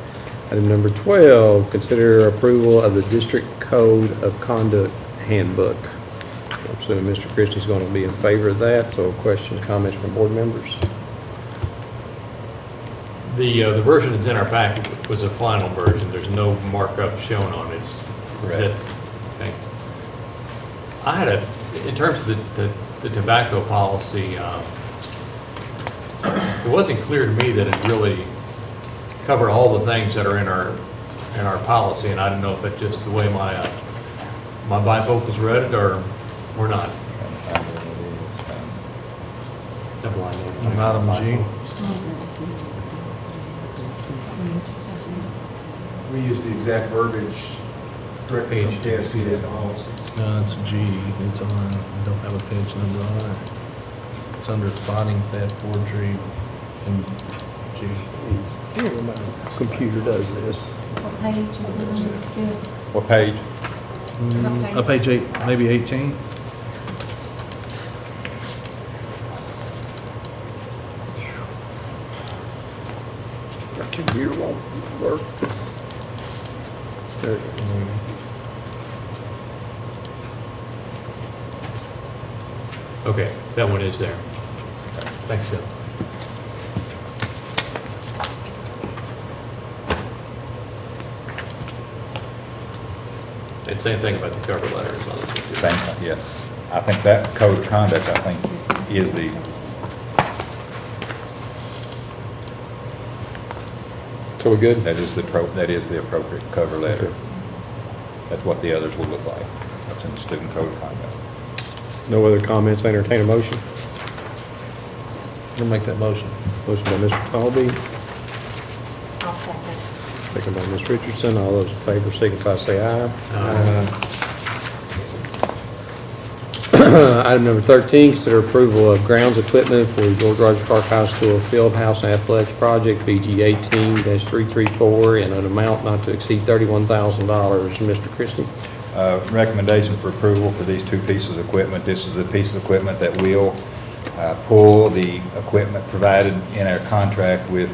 Item number 12, consider approval of the District Code of Conduct Handbook. I'm assuming Mr. Christie's going to be in favor of that, so questions, comments from board members? The version that's in our packet was a final version. There's no markup shown on it. Is Correct. that- okay. I had in terms of the tobacco policy, it wasn't clear to me that it really covered all the things that are in our policy, and I don't know if it's just the way my bifocals read it or not. Double I know. Item G. We use the exact verbiage directly from KSB's policies. It's G, it's on, I don't have a page number on it. It's under fighting theft, forgery, and G. My computer does this. What page is it on? What page? Page 8, maybe 18? My computer won't work. There it is. Okay, that one is there. Thanks, Phil. And same thing about the cover letters on this one, too. Same thing, yes. I think that code of conduct, I think, is the, So we good? that is the appropriate cover letter. Okay. That's what the others will look like. That's in the student code of conduct. No other comments, I entertain a motion. I'll make that motion. Motion by Mr. Talby, I'll second. second by Ms. Richardson. All those in favor signify say aye. Aye. Item number 13, consider approval of grounds equipment for the George Rogers Clark High School Field House and Athletics Project, BG 18-334, in an amount not to exceed $31,000. Mr. Christie? Recommendation for approval for these two pieces of equipment. This is the piece of equipment that will pull the equipment provided in our contract with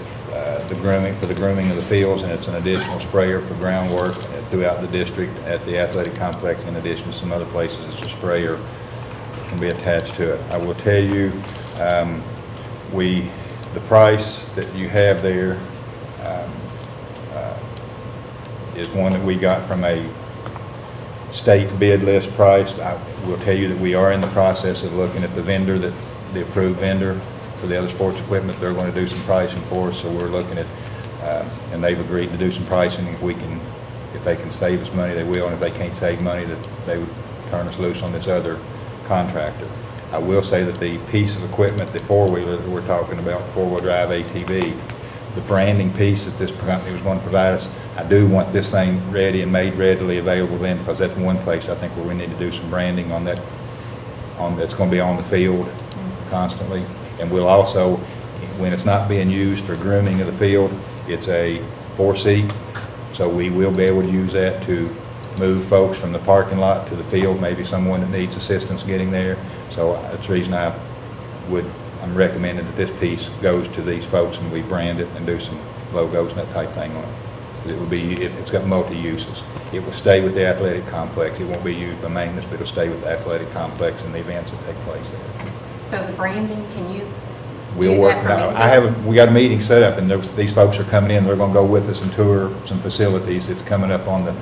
the grooming of the fields, and it's an additional sprayer for groundwork throughout the district at the athletic complex. In addition to some other places, it's a sprayer that can be attached to it. I will tell you, the price that you have there is one that we got from a state bid list price. I will tell you that we are in the process of looking at the approved vendor for the other sports equipment. They're going to do some pricing for us, so we're looking at, and they've agreed to do some pricing. If they can save us money, they will, and if they can't save money, that they would turn us loose on this other contractor. I will say that the piece of equipment, the four-wheeler that we're talking about, four-wheel drive ATV, the branding piece that this company was going to provide us, I do want this thing ready and made readily available then, because that's one place I think where we need to do some branding on that, that's going to be on the field constantly. And we'll also, when it's not being used for grooming of the field, it's a 4-seat, so we will be able to use that to move folks from the parking lot to the field, maybe someone that needs assistance getting there. So that's the reason I'm recommending that this piece goes to these folks and we brand it and do some logos and that type thing on it. It will be, it's got multi-uses. It will stay with the athletic complex. It won't be used by maintenance, but it'll stay with the athletic complex and the events that take place there. So the branding, can you We'll do work, that for me? we got a meeting set up, and these folks are coming in, they're gonna go with us and tour some facilities. It's coming up on the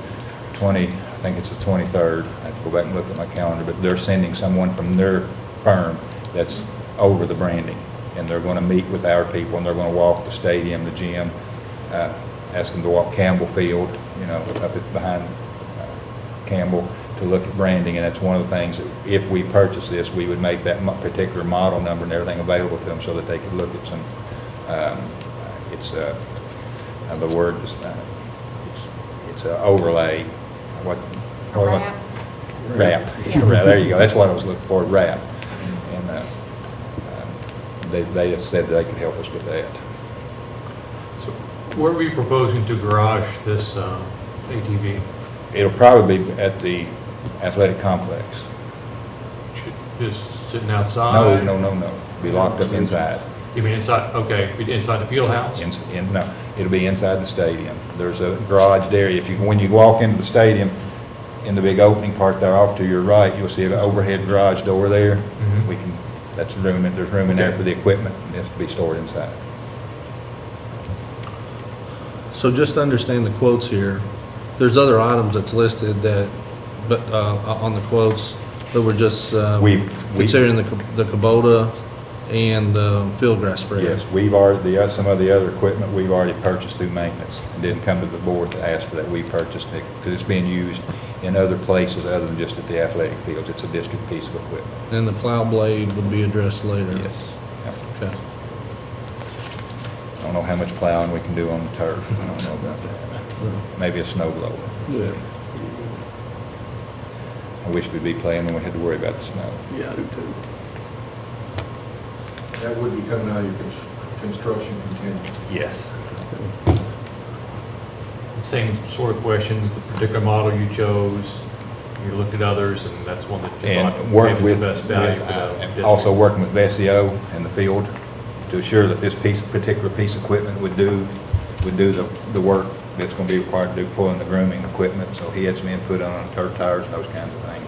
I think it's the 23rd. I have to go back and look at my calendar, but they're sending someone from their firm that's over the branding, and they're gonna meet with our people, and they're gonna walk the stadium, the gym, ask them to walk Campbell Field, you know, up at behind Campbell, to look at branding, and that's one of the things that if we purchase this, we would make that particular model number and everything available to them so that they could look at some, the word is, it's an overlay, what? Wrap. Wrap, yeah, there you go, that's what I was looking for, wrap. And they said they could help us with that. So where are we proposing to garage this ATV? It'll probably be at the athletic complex. Just sitting outside? No, be locked up inside. You mean inside, okay, inside the field house? No, it'll be inside the stadium. There's a garage there. When you walk into the stadium, in the big opening part there off to your right, you'll see an overhead garage door there. Mhm. There's room in there for the equipment, and it's to be stored inside. So just to understand the quotes here, there's other items that's listed that, but, on the quotes, that were just, considering the Kubota and the field grass sprayer. Yes, some of the other equipment we've already purchased through maintenance. It didn't come to the board to ask for that. We purchased it because it's being used in other places other than just at the athletic fields. It's a district piece of equipment. And the plow blade would be addressed later. Yes. Yep. Okay. I don't know how much plowing we can do on the turf. I don't know about that. Maybe a snow blower. Yeah. I wish we'd be playing when we had to worry about the snow. Yeah, I do too. That would be coming out of your construction contingency. Yes. Same sort of questions, the particular model you chose, you looked at others, and that's one that you And thought work gave us with, the best value for and the also working with VSEO in the field to assure that this particular piece of equipment would do the work that's going to be required to do pulling the grooming equipment. So he had some input on turf tires and those kinds of things.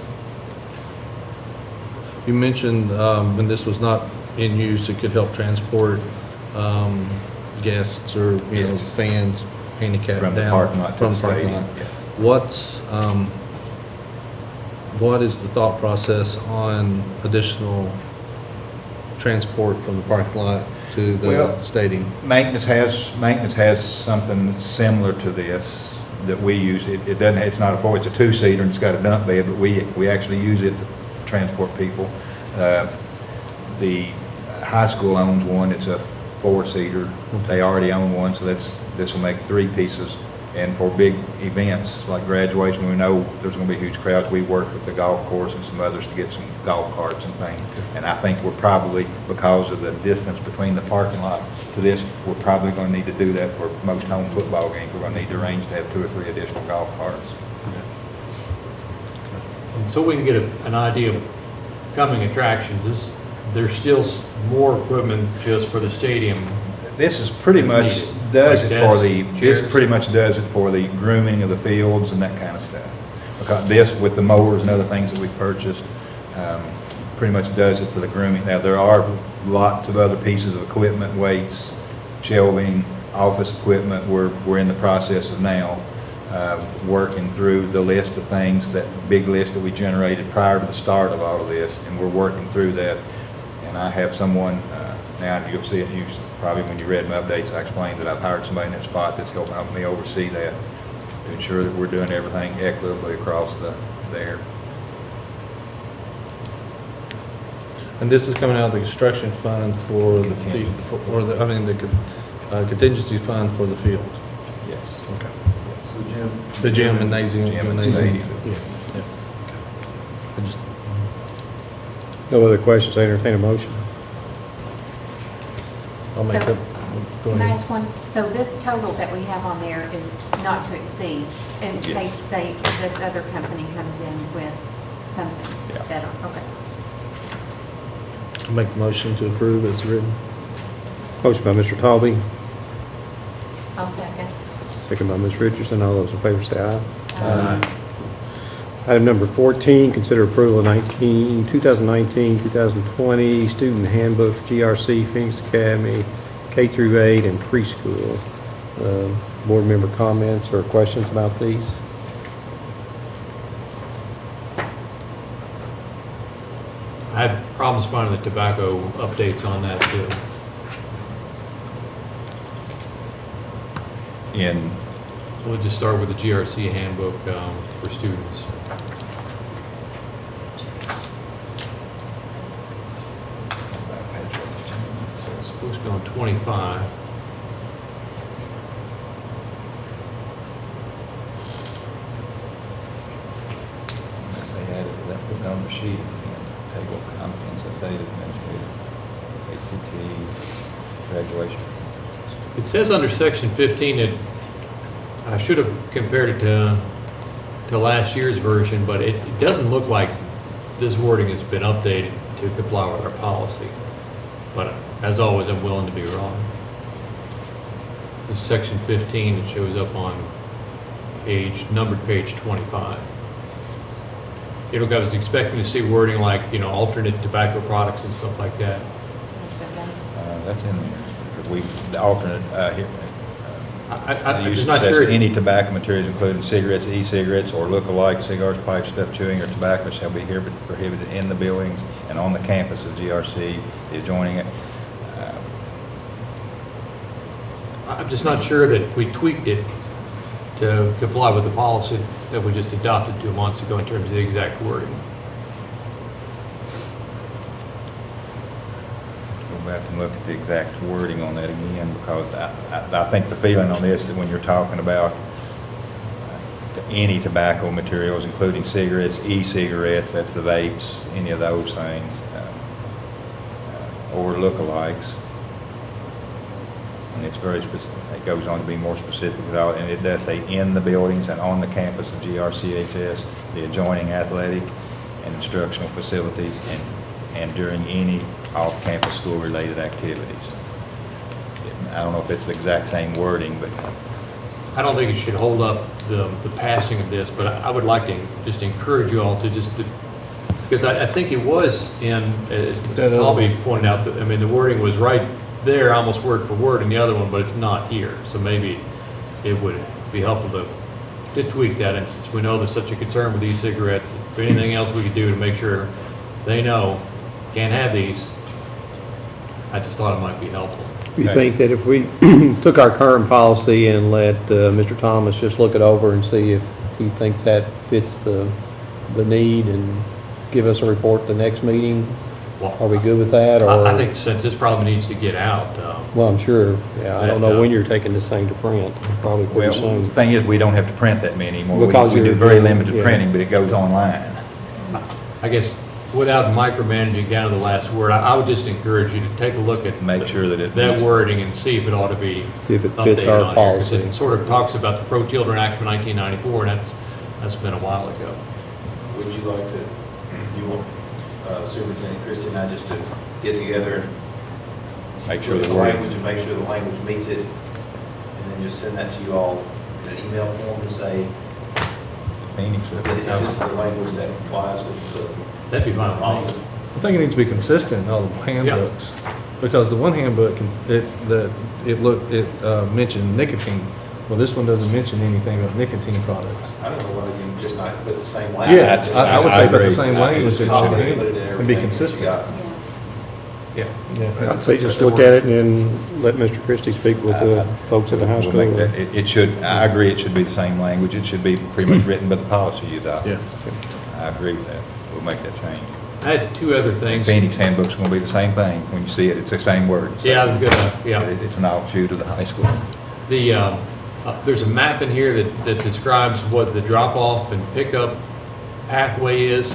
You mentioned, when this was not in use, it could help transport, guests or, you know, Yes. fans, handicapped down. From the parking lot to from the parking stadium. lot. Yes. What is the thought process on additional transport from the parking lot to the Well, stadium? Maintenance has something similar to this that we use. It doesn't, it's not it's a two-seater and it's got a dump bed, but we actually use it to transport people. The high school owns one. It's a four-seater. They already own one, so this will make three pieces. And for big events like graduation, we know there's going to be huge crowds. We work with the golf course and some others to get some golf carts and things. And I think we're probably, because of the distance between the parking lot to this, we're probably going to need to do that for most home football games. We're going to need to arrange to have 2 or 3 additional golf carts. And so we can get an idea of coming attractions, there's still more equipment just for the stadium. This is pretty It's much needed. does Like it for the, desks, this chairs. pretty much does it for the grooming of the fields and that kind of stuff. Because this, with the mowers and other things that we purchased, pretty much does it for the grooming. Now, there are lots of other pieces of equipment, weights, shelving, office equipment. We're in the process of now working through the list of things, that big list that we generated prior to the start of all of this, and we're working through that. And I have someone, now you'll see it, probably when you read my updates, I explained that I've hired somebody in that spot that's helping me oversee that to ensure that we're doing everything equitably across the air. And this is coming out of the construction fund for the field, or the, I mean, the contingency fund for the field. Yes. Okay. The gym. The gym and Nazium. Gym and stadium. Yeah, yeah. I just, No other questions, I entertain a motion. I'll make So, that. Go Can I ahead. ask one? So this total that we have on there is not to exceed in Yes. case this other company comes in with something Yeah. better? Okay. I'll make the motion to approve as written. Motion by Mr. Talby, I'll second. second by Ms. Richardson. All those in favor say aye. Aye. Item number 14, consider approval of 2019-2020 student handbook for GRC, Phoenix Academy, K through 8, and preschool. Board member comments or questions about these? I had problems finding the tobacco updates on that too. in, We'll just start with the GRC handbook for students. So it's supposed to be on 25. unless they added, that put on the sheet, table of contents, updated administrative, ACT, graduation. It says under section 15 that, I should have compared it to last year's version, but it doesn't look like this wording has been updated to comply with our policy. But as always, I'm willing to be wrong. This is section 15, it shows up on numbered page 25. I was expecting to see wording like, alternate tobacco products and stuff like that. That's in there, because the alternate, here. I'm The use just not says sure. any tobacco materials, including cigarettes, e-cigarettes, or look-alike cigars, pipes, stuffed chewing, or tobacco shall be hereby prohibited in the buildings and on the campus of GRC, the adjoining. I'm just not sure that we tweaked it to comply with the policy that we just adopted 2 months ago in terms of the exact wording. Go back and look at the exact wording on that again, because I think the feeling on this, that when you're talking about any tobacco materials, including cigarettes, e-cigarettes, that's the vapes, any of those things, or lookalikes. And it's very specific, it goes on to be more specific, and it does say in the buildings and on the campus of GRCHS, the adjoining athletic and instructional facilities, and during any off-campus school-related activities. I don't know if it's the exact same wording, but I don't think it should hold up the passing of this, but I would like to just encourage you all to because I think it was in, as Bobby pointed out, the wording was right there, almost word for word in the other one, but it's not here. So maybe it would be helpful to tweak that, and since we know there's such a concern with e-cigarettes, if there's anything else we could do to make sure they know can't have these, I just thought it might be helpful. You think that if we took our current policy and let Mr. Thomas just look it over and see if he thinks that fits the need and give us a report the next meeting, are we good with that? Or I think since this probably needs to get out, well, I'm sure. Yeah, I don't know when you're taking this thing to print. Probably pretty well, the soon. thing is, we don't have to print that many anymore. Because We do you're very doing- limited yeah. printing, but it goes online. I guess without micromanaging down to the last word, I would just encourage you to take a look at Make sure that it that meets- wording and see if it ought to be See if it fits updated our on here, 'cause policy. it sort of talks about the Pro-Children Act of 1994, and that's been a while ago. Would you like to, you want Superintendent Christie and I just to get together and Make sure look at the the wording. language and make sure the language meets it, and then just send that to you all in an email form and say, Phoenix, that this is the language that complies with That'd be the fine with policy. me. I think it needs to be consistent in all the handbooks, because the one handbook, it mentioned nicotine. Well, this one doesn't mention anything about nicotine products. I don't know whether you can just not put the same language. Yeah, just I would I say put agree. the same language Just that copy should it, be, put it in and be everything that you consistent. got. Yeah. Yeah. I'd say just look at it and let Mr. Christie speak with the folks at the high We'll make school. that, it should, I agree, it should be the same language. It should be pretty much written by the policy you adopt. Yeah. I agree with that. We'll make that change. I had two other things. Phoenix handbook's gonna be the same thing. When you see it, it's the same word. Yeah, I was gonna, yeah. It's an offshoot of the high school. There's a map in here that describes what the drop-off and pickup pathway is.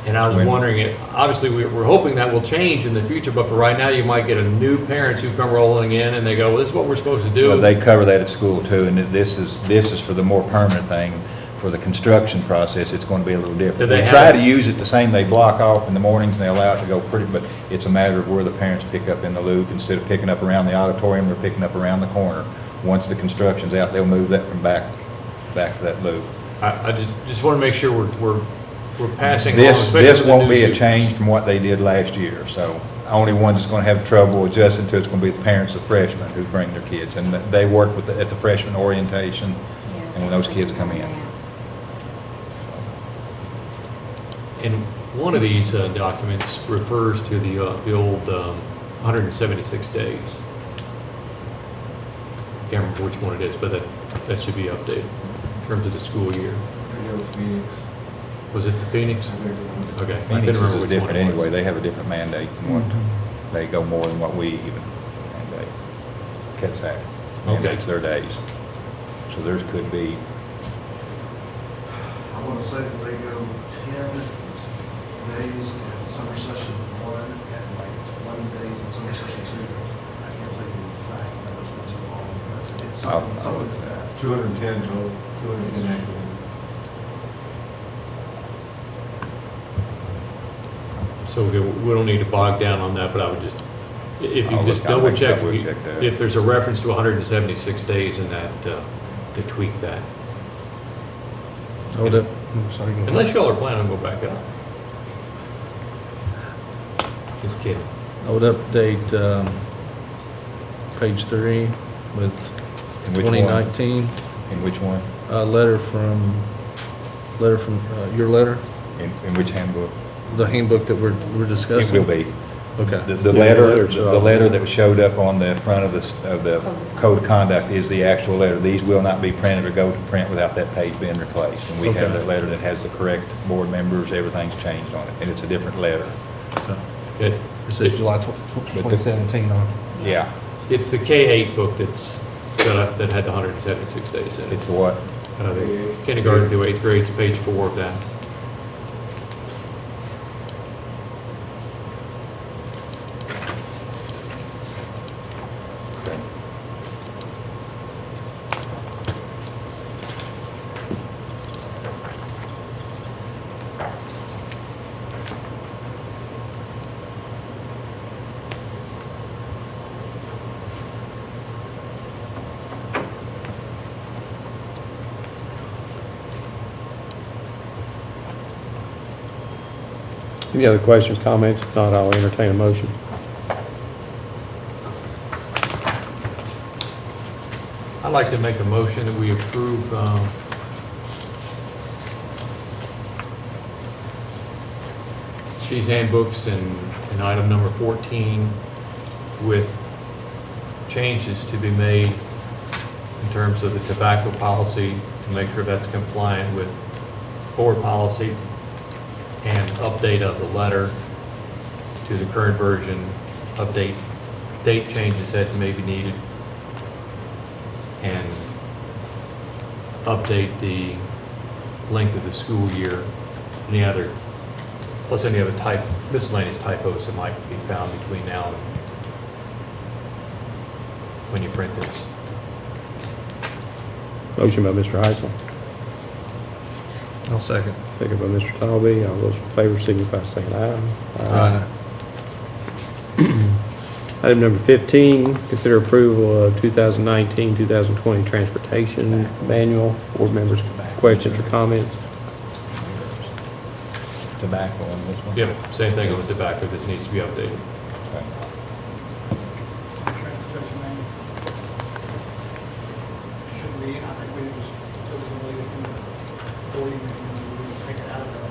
And I was When- wondering, obviously, we're hoping that will change in the future, but for right now, you might get a new parents who come rolling in and they go, well, this is what we're supposed to do. Well, they cover that at school too, and this is for the more permanent thing. For the construction process, it's going to be a little Do different. they They try have- to use it the same, they block off in the mornings and they allow it to go pretty, but it's a matter of where the parents pick up in the loop. Instead of picking up around the auditorium, they're picking up around the corner. Once the construction's out, they'll move that from back to that loop. I just want to make sure we're passing along. especially This with the won't new be a students. change from what they did last year, so only ones that's gonna have trouble adjusting to it's gonna be the parents of freshmen who bring their kids, and they work at the freshman orientation, and when those kids come in. And one of these documents refers to the old 176 days. can't remember which one it is, but that should be updated in terms of the school year. It was Phoenix. Was it the Phoenix? I think it was. Okay. I couldn't Phoenix remember is which one different it was. anyway, they have a different mandate than what, they go more than what we even mandate. Cuts out, mandates their days. So theirs could be, I want to say that they go 10 days in summer session 1 and like 20 days in summer session 2. I can't say the exact numbers, but too long. It's something to that. 210 total, 210 active. So we don't need to bog down on that, but I would just, if you I'll just look- I'll double make check, double check that. if there's a reference to 176 days in that, to tweak that. Hold up. Sorry. go ahead. Unless y'all are planning on go back up. Just kidding. I would update page 3 with in which one? 2019, In which one? letter from your letter, In which handbook? the handbook that we're It discussing. will be. Okay. The Yeah, letter, letters, the letter that showed up on the front of the code of conduct is the actual letter. These will not be printed or go to print without that page being replaced. And we have Okay. that letter that has the correct board members, everything's changed on it, and it's a different letter. It, It says July 2017 on it. Yeah, it's the K-8 book that had the 176 days in it. it's the what? The kindergarten through 8th grade, it's page 4 of that. Okay. Any other questions, comments? If not, I'll entertain a motion. I'd like to make a motion that we approve these handbooks and item number 14 with changes to be made in terms of the tobacco policy to make sure that's compliant with board policy, and update of the letter to the current version, update date changes as may be needed, and update the length of the school year, any other, plus any other miscellaneous typos that might be found between now and when you print this. Motion by Mr. Heisel, I'll second. second by Mr. Talby. All those in favor signify by saying aye. Item number 15, consider approval of 2019-2020 transportation manual. Board members, questions or comments? Tobacco on this one? Yep, same thing with tobacco that needs to be updated. Okay. Transportation manual. Should be, I think we just, it was a lady in the 40, maybe we take it out of there.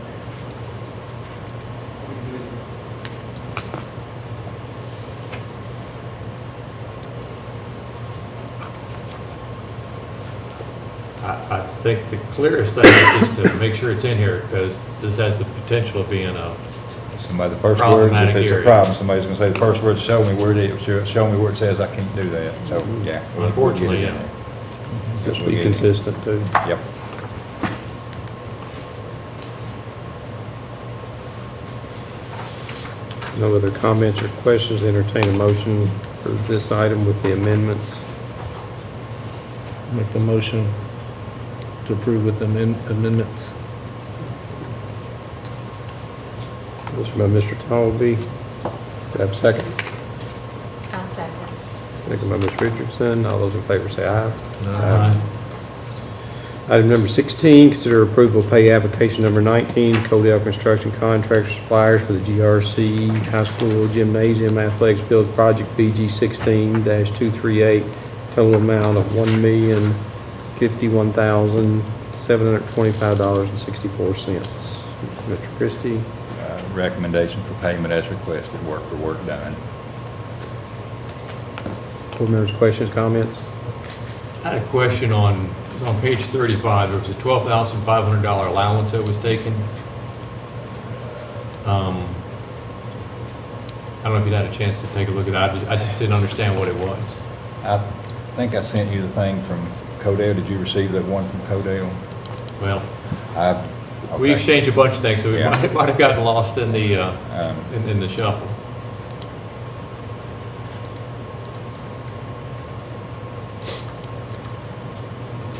We can do it. I think the clearest thing is just to make sure it's in here, because this has the potential of being a, Somebody, the first words, if Problematic it's a area. problem, somebody's gonna say, the first word, show me where it is, show me where it says I can't do that, so, yeah. we'll get it Unfortunately, in yeah. there. Just We'll be get it in. consistent too. Yep. No other comments or questions, entertain a motion for this item with the amendments. Make the motion to approve with the amendments. Motion by Mr. Talby. Do I have a second? I'll second. Second by Ms. Richardson. All those in favor say aye. Aye. Item number 16, consider approval of pay application number 19, Coldell Construction Contractor Suppliers for the GRC High School Gymnasium Athletics Field Project BG 16-238, total amount of $1,051,725.64. Mr. Christie, Recommendation for payment as requested, work for work done. board members, questions, comments? I had a question on page 35, there was a $12,500 allowance that was taken. I don't know if you had a chance to take a look at that. I just didn't understand what it was. I think I sent you the thing from Codell. Did you receive that one from Codell? Well, we Okay. exchanged a bunch of things, so we Yeah. might have gotten lost in the, in the shuffle.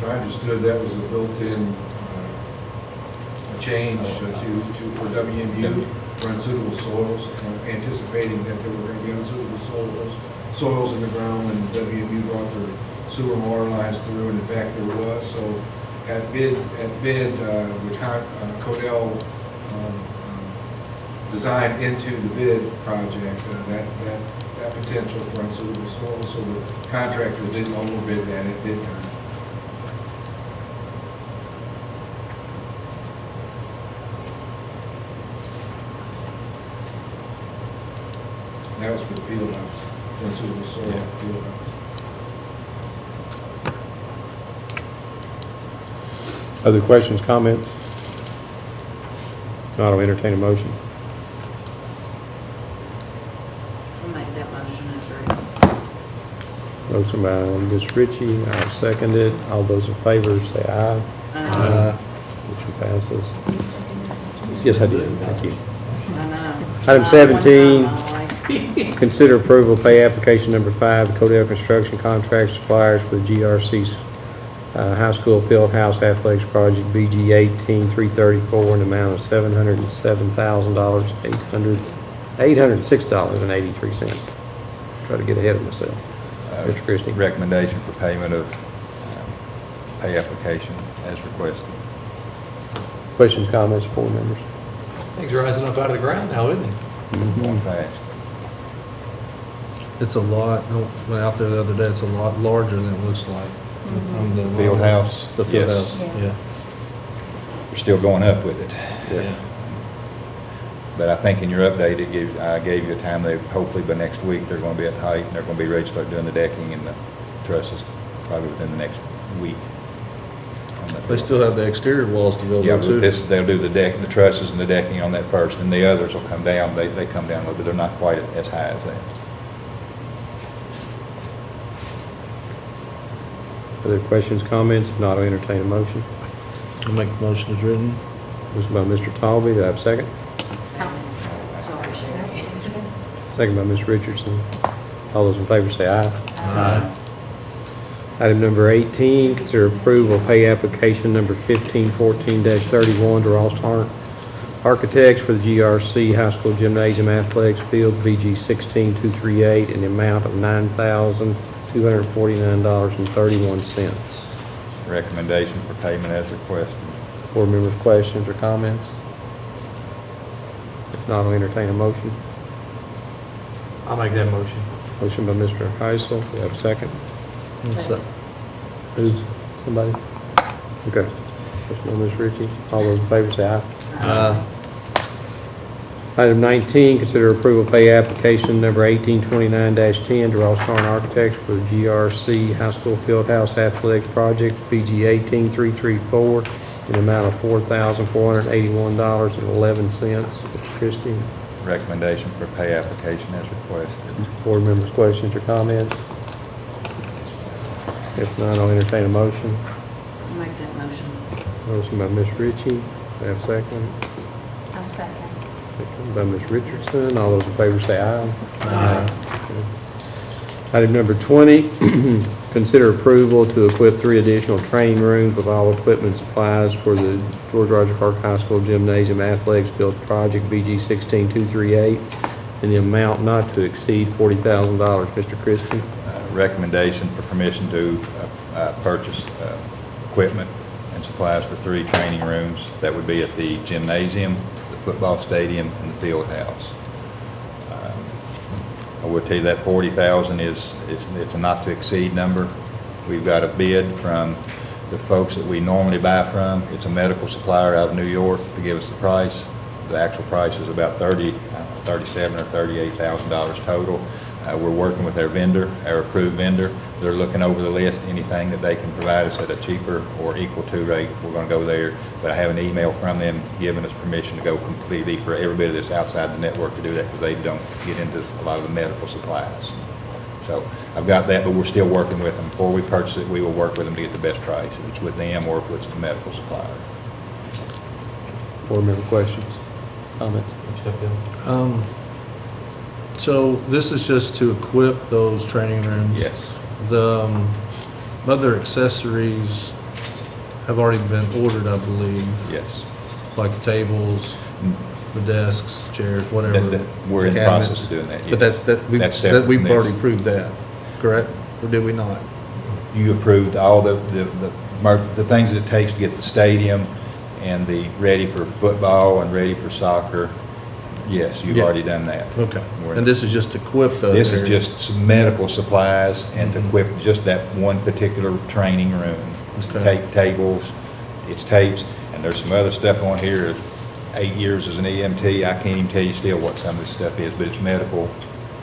So I understood that was a built-in, a change for WMU for unsuitable soils, anticipating that there were going to be unsuitable soils in the ground when WMU brought their sewer and water lines through, and in fact there was. So at bid, Codell designed into the bid project that potential for unsuitable soils, so the contractor didn't overbid that at bid time. That was for the field house, for unsuitable soil at the field house. Other questions, comments? Not, I'll entertain a motion. I'll make that motion as written. Motion by Ms. Ritchie, I'll second it. All those in favor say aye. Motion passes. Yes, I did, thank you. I know. Item 17. One time, all right. Consider approval of pay application number 5, Codell Construction Contract Suppliers for the GRC's High School Field House Athletics Project BG 18334 in the amount of $806.83. Try to get ahead of myself. Mr. Christie. Recommendation for payment of pay application as requested. Questions, comments, board members? Things are rising up out of the ground now, isn't it? Going fast. It's a lot, I went out there the other day, it's a lot larger than it looks like. From the Field house? The field Yes. house, Yeah. yeah. We're still going up with it. Yeah. But I think in your update, I gave you a time that hopefully by next week, they're going to be at height, and they're going to be ready to start doing the decking and the trusses probably within the next week. They still have the exterior walls to build Yeah, up but too. they'll do the deck, the trusses and the decking on that first, and the others will come down. They come down a little bit. They're not quite as high as that. Other questions, comments? If not, I'll entertain a motion. I'll make the motion as written. Motion by Mr. Talby, do I have a second? Sorry, Sherry. Second by Ms. Richardson. All those in favor say aye. Aye. Item number 18, consider approval of pay application number 1514-31 to Ross Architects for the GRC High School Gymnasium Athletics Field BG 16238 in the amount of $9,249.31. Recommendation for payment as requested. Board members, questions or comments? If not, I'll entertain a motion. I'll make that motion. Motion by Mr. Heisel, do you have a second? So- Who's, somebody? Okay. Motion by Ms. Ritchie. All those in favor say aye. Item 19, consider approval of pay application number 1829-10 to Ross Architects for the GRC High School Fieldhouse Athletics Project, BG 18334, in the amount of $4,481.11. Mr. Christie, Recommendation for pay application as requested. board members, questions or comments? If not, I'll entertain a motion. I'll make that motion. Motion by Ms. Ritchie. Do I have a second? I'll second. Second by Ms. Richardson. All those in favor say aye. Aye. Item number 20, consider approval to equip 3 additional training rooms with all equipment and supplies for the George Rogers Clark High School Gymnasium Athletics Field Project BG 16238 in the amount not to exceed $40,000. Mr. Christie. Recommendation for permission to purchase equipment and supplies for 3 training rooms. That would be at the gymnasium, the football stadium, and the field house. I will tell you that $40,000 it's a not to exceed number. We've got a bid from the folks that we normally buy from. It's a medical supplier out of New York to give us the price. The actual price is about $37,000 or $38,000 total. We're working with our vendor, our approved vendor. They're looking over the list, anything that they can provide us at a cheaper or equal to rate, we're gonna go there. But I have an email from them giving us permission to go completely for everybody that's outside the network to do that, because they don't get into a lot of the medical supplies. So I've got that, but we're still working with them. Before we purchase it, we will work with them to get the best price. If it's with them or if it's the medical supplier. Board member questions, comments? Step in. So this is just to equip those training rooms? Yes. The other accessories have already been ordered, I believe, Yes. like the tables, the desks, chairs, whatever. We're in the cabinets. process of doing that, But yes. That's separate from we've this. already approved that, correct? Or did we not? You approved all the things that it takes to get the stadium and the ready for football and ready for soccer. Yes, you've Yeah. already done that. Okay. We're- And this is just to equip those This is areas? just some medical supplies and to Mhm. equip just that one particular training room. Okay. Tables, it's tapes, and there's some other stuff on here. 8 years as an EMT, I can't even tell you still what some of this stuff is, but it's medical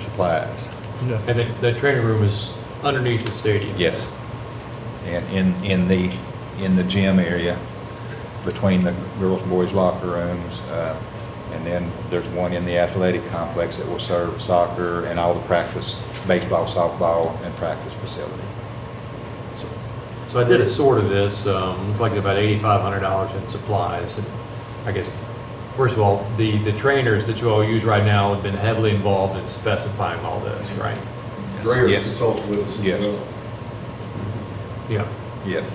supplies. Yeah. And that training room is underneath the stadium? Yes. And in the gym area, between the girls' and boys' locker rooms, and then there's one in the athletic complex that will serve soccer and all the practice, baseball, softball, and practice facility. So I did a sort of this, looks like about $8,500 in supplies. And I guess, first of all, the trainers that you all use right now have been heavily involved in specifying all this, right? Dreyer Yes. consulted with us as Yes. well. Yeah. Yes.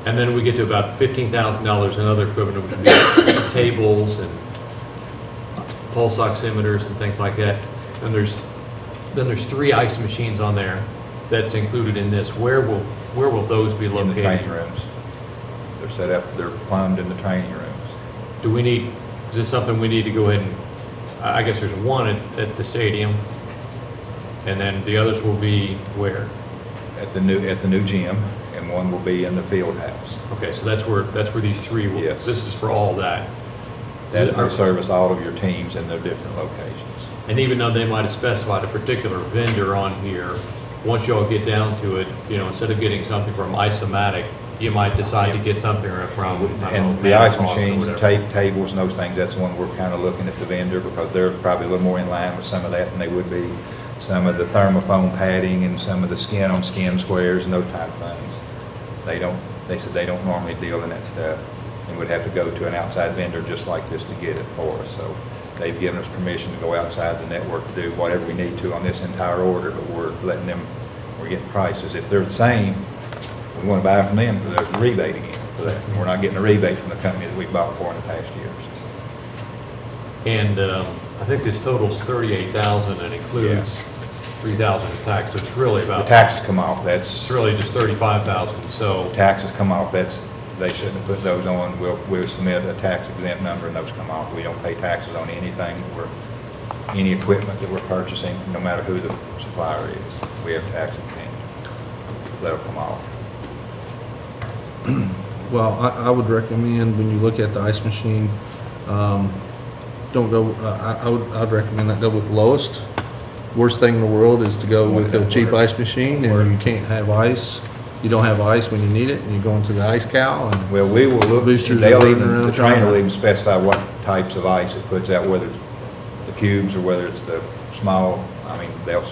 And then we get to about $15,000 in other equipment, which would be tables and pulse oximeters and things like that. And then there's 3 ice machines on there that's included in this. Where will those be In the located? training rooms. They're set up, they're plumbed in the training rooms. Do we need, is this something we need to go ahead and, I guess there's one at the stadium, and then the others will be where? At the new gym, and one will be in the field house. Okay, so that's where these 3 will, Yes. this is for all that. That will service all of your teams in their different locations. And even though they might have specified a particular vendor on here, once y'all get down to it, instead of getting something from Isomatic, you might decide to get something from, I don't know, And the ice Manitowoc or machines, whatever. tables and those things, that's one we're kind of looking at the vendor, because they're probably a little more in line with some of that than they would be some of the thermofoam padding and some of the skin-on-skin squares and those type of things. They said they don't normally deal in that stuff, and would have to go to an outside vendor just like this to get it for us. So they've given us permission to go outside the network to do whatever we need to on this entire order, but we're getting prices. If they're the same, we want to buy from them, because there's a rebate again for that. And we're not getting a rebate from the company that we bought for in the past years. And I think this totals $38,000 and includes $3,000 in tax, so it's really The about, taxes come off, it's really just $35,000, so. taxes come off, they shouldn't have put those on. We'll submit a tax exempt number and those come off. We don't pay taxes on anything any equipment that we're purchasing, no matter who the supplier is. We have tax exempt, so that'll come off. Well, I would recommend, when you look at the ice machine, don't go, I'd recommend not go with the lowest. Worst thing in the world is to go with a cheap ice machine, and you can't have ice. You don't have ice when you need it, and you go into the ice cow, and Well, we will look, Boosters are they'll running even, around the trainer trying will to- even specify what types of ice it puts out, whether it's the cubes or whether it's the small, I mean, they'll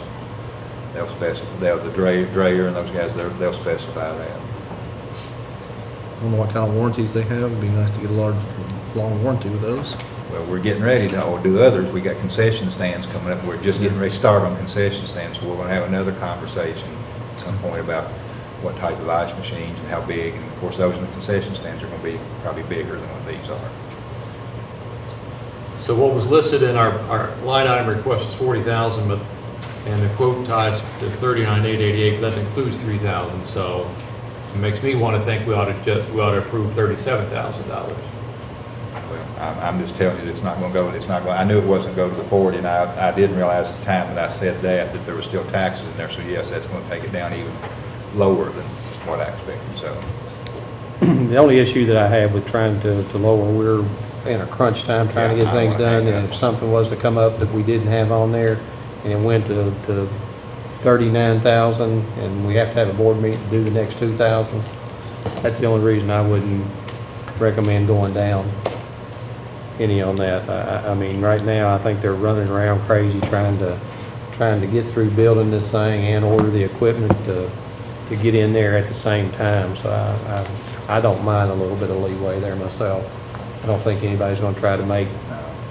specify, the Dreyer and those guys, they'll specify that. I don't know what kind of warranties they have. It'd be nice to get a long warranty with those. Well, we're getting ready to do others. We got concession stands coming up. We're just getting ready to start on concession stands, so we're gonna have another conversation at some point about what type of ice machines and how big, and of course, those in the concession stands are gonna be probably bigger than what these are. So what was listed in our line item request is $40,000, and the quote ties to $39,888, but that includes $3,000, so it makes me want to think we ought to approve $37,000. Well, I'm just telling you, it's not gonna go, I knew it wasn't gonna go to the 40, and I didn't realize at the time that I said that there were still taxes in there, so yes, that's gonna take it down even lower than what I expected, so. The only issue that I have with trying to lower, in a crunch time trying to get things done, and if something was to come up that we didn't have on there, and it went to 39,000, and we have to have a board meeting to do the next 2,000, that's the only reason I wouldn't recommend going down any on that. I mean, right now, I think they're running around crazy trying to get through building this thing and order the equipment to get in there at the same time. So I don't mind a little bit of leeway there myself. I don't think anybody's gonna try to make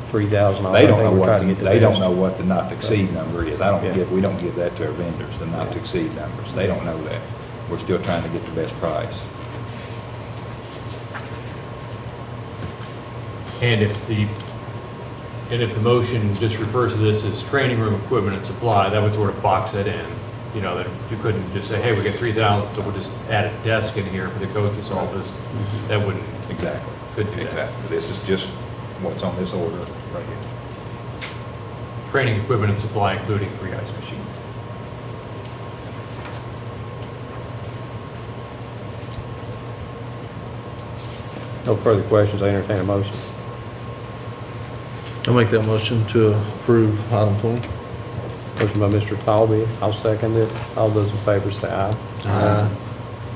3,000 off. They don't I think know we're what, trying to get the they don't best. know what the not to exceed number is. Yeah. We don't give that to our vendors, the not to exceed numbers. They don't know that. We're still trying to get the best price. And if the motion just refers to this as training room equipment and supply, that would sort of box that in. You know, that you couldn't just say, hey, we got 3,000, so we'll just add a desk in here for the coach's office. That wouldn't. Exactly. Could do that. Exactly. This is just what's on this order right here. Training equipment and supply, including 3 ice machines. No further questions, I entertain a motion. I'll make that motion to approve item 20. Motion by Mr. Talby, I'll second it. All those in favor say aye. Aye.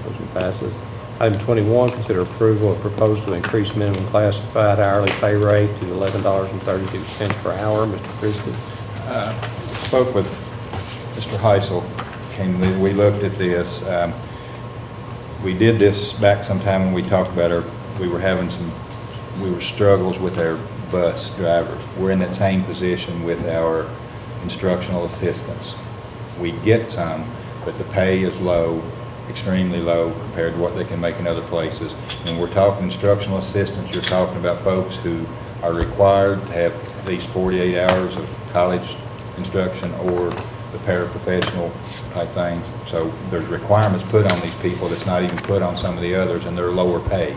Motion passes. Item 21, consider approval of proposal to increase minimum classified hourly pay rate to $11.32 per hour. Mr. Christie. Spoke with Mr. Heisel, we looked at this. We did this back sometime when we talked about we were struggles with our bus drivers. We're in that same position with our instructional assistants. We get some, but the pay is low, extremely low compared to what they can make in other places. When we're talking instructional assistants, you're talking about folks who are required to have at least 48 hours of college instruction or the paraprofessional type things. So there's requirements put on these people that's not even put on some of the others, and they're lower paid.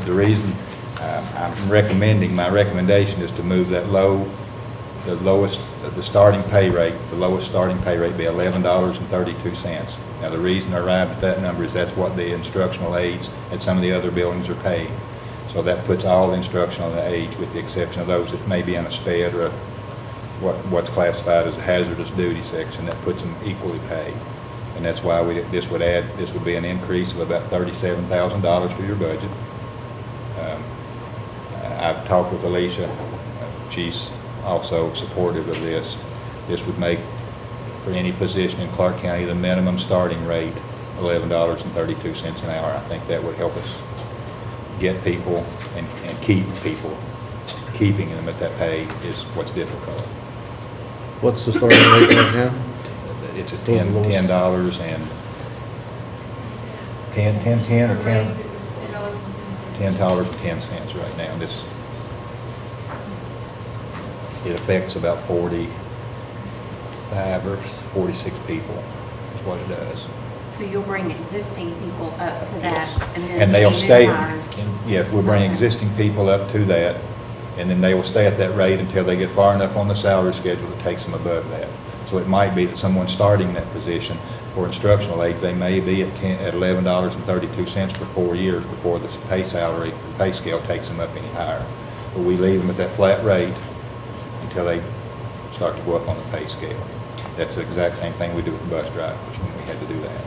The reason I'm recommending, my recommendation is to move that the lowest starting pay rate be $11.32. Now, the reason I arrived at that number is that's what the instructional aides at some of the other buildings are paid. So that puts all the instructional aides, with the exception of those that may be on a SPED or what's classified as a hazardous duty section, that puts them equally paid. And that's why this would be an increase of about $37,000 to your budget. I've talked with Alicia. She's also supportive of this. This would make, for any position in Clark County, the minimum starting rate $11.32 an hour. I think that would help us get people and keep people. Keeping them at that pay is what's difficult. What's the starting rate right now? It's a $10 and 10 or $10.10 right now. It affects about 45 or 46 people is what it does. So you'll bring existing people up to that, Yes. and then And they'll any new stay, hires? yes, we'll bring existing people up to that, and then they will stay at that rate until they get far enough on the salary schedule that takes them above that. So it might be that someone starting that position for instructional aides, they may be at $11.32 for 4 years before the pay scale takes them up any higher. But we leave them at that flat rate until they start to go up on the pay scale. That's the exact same thing we do with bus drivers when we had to do that.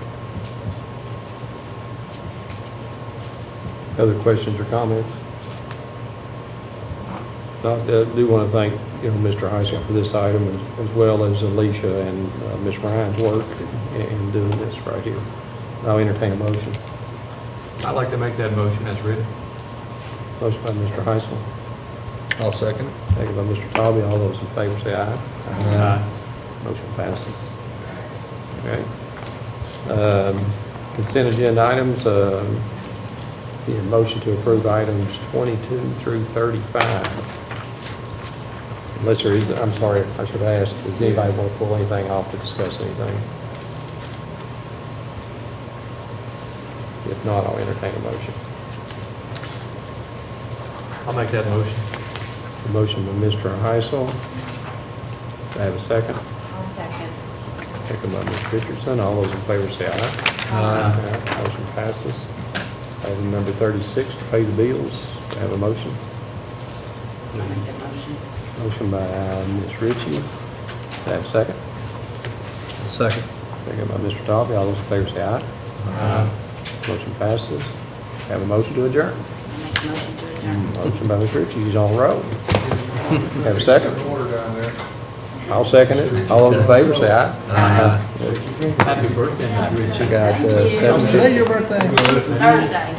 Other questions or comments? I do want to thank, Mr. Heisel for this item, as well as Alicia and Ms. Ryan's work in doing this right here. I'll entertain a motion. I'd like to make that motion as written. Motion by Mr. Heisel, I'll second it. second by Mr. Talby. All those in favor say aye. Aye. Motion passes. Okay. Consent agenda items, the motion to approve items 22 through 35. Unless there is, I'm sorry, I should have asked, does anybody want to pull anything off to discuss anything? If not, I'll entertain a motion. I'll make that motion. A motion by Mr. Heisel. Do I have a second? I'll second. Second by Ms. Richardson. All those in favor say aye. Aye. Motion passes. Item number 36, to pay the bills. Do I have a motion? I'll make that motion. Motion by Ms. Ritchie. Do I have a second? Second. Second by Mr. Tobey. All those in favor say aye. Aye. Motion passes. Have a motion to adjourn. I'll make a motion to adjourn. Motion by Ms. Ritchie, he's on the roll. Have a second? Order down there. I'll second it. All those in favor say aye. Aye. Happy birthday, Ms. Ritchie. She got Today 17. your birthday? Thursday.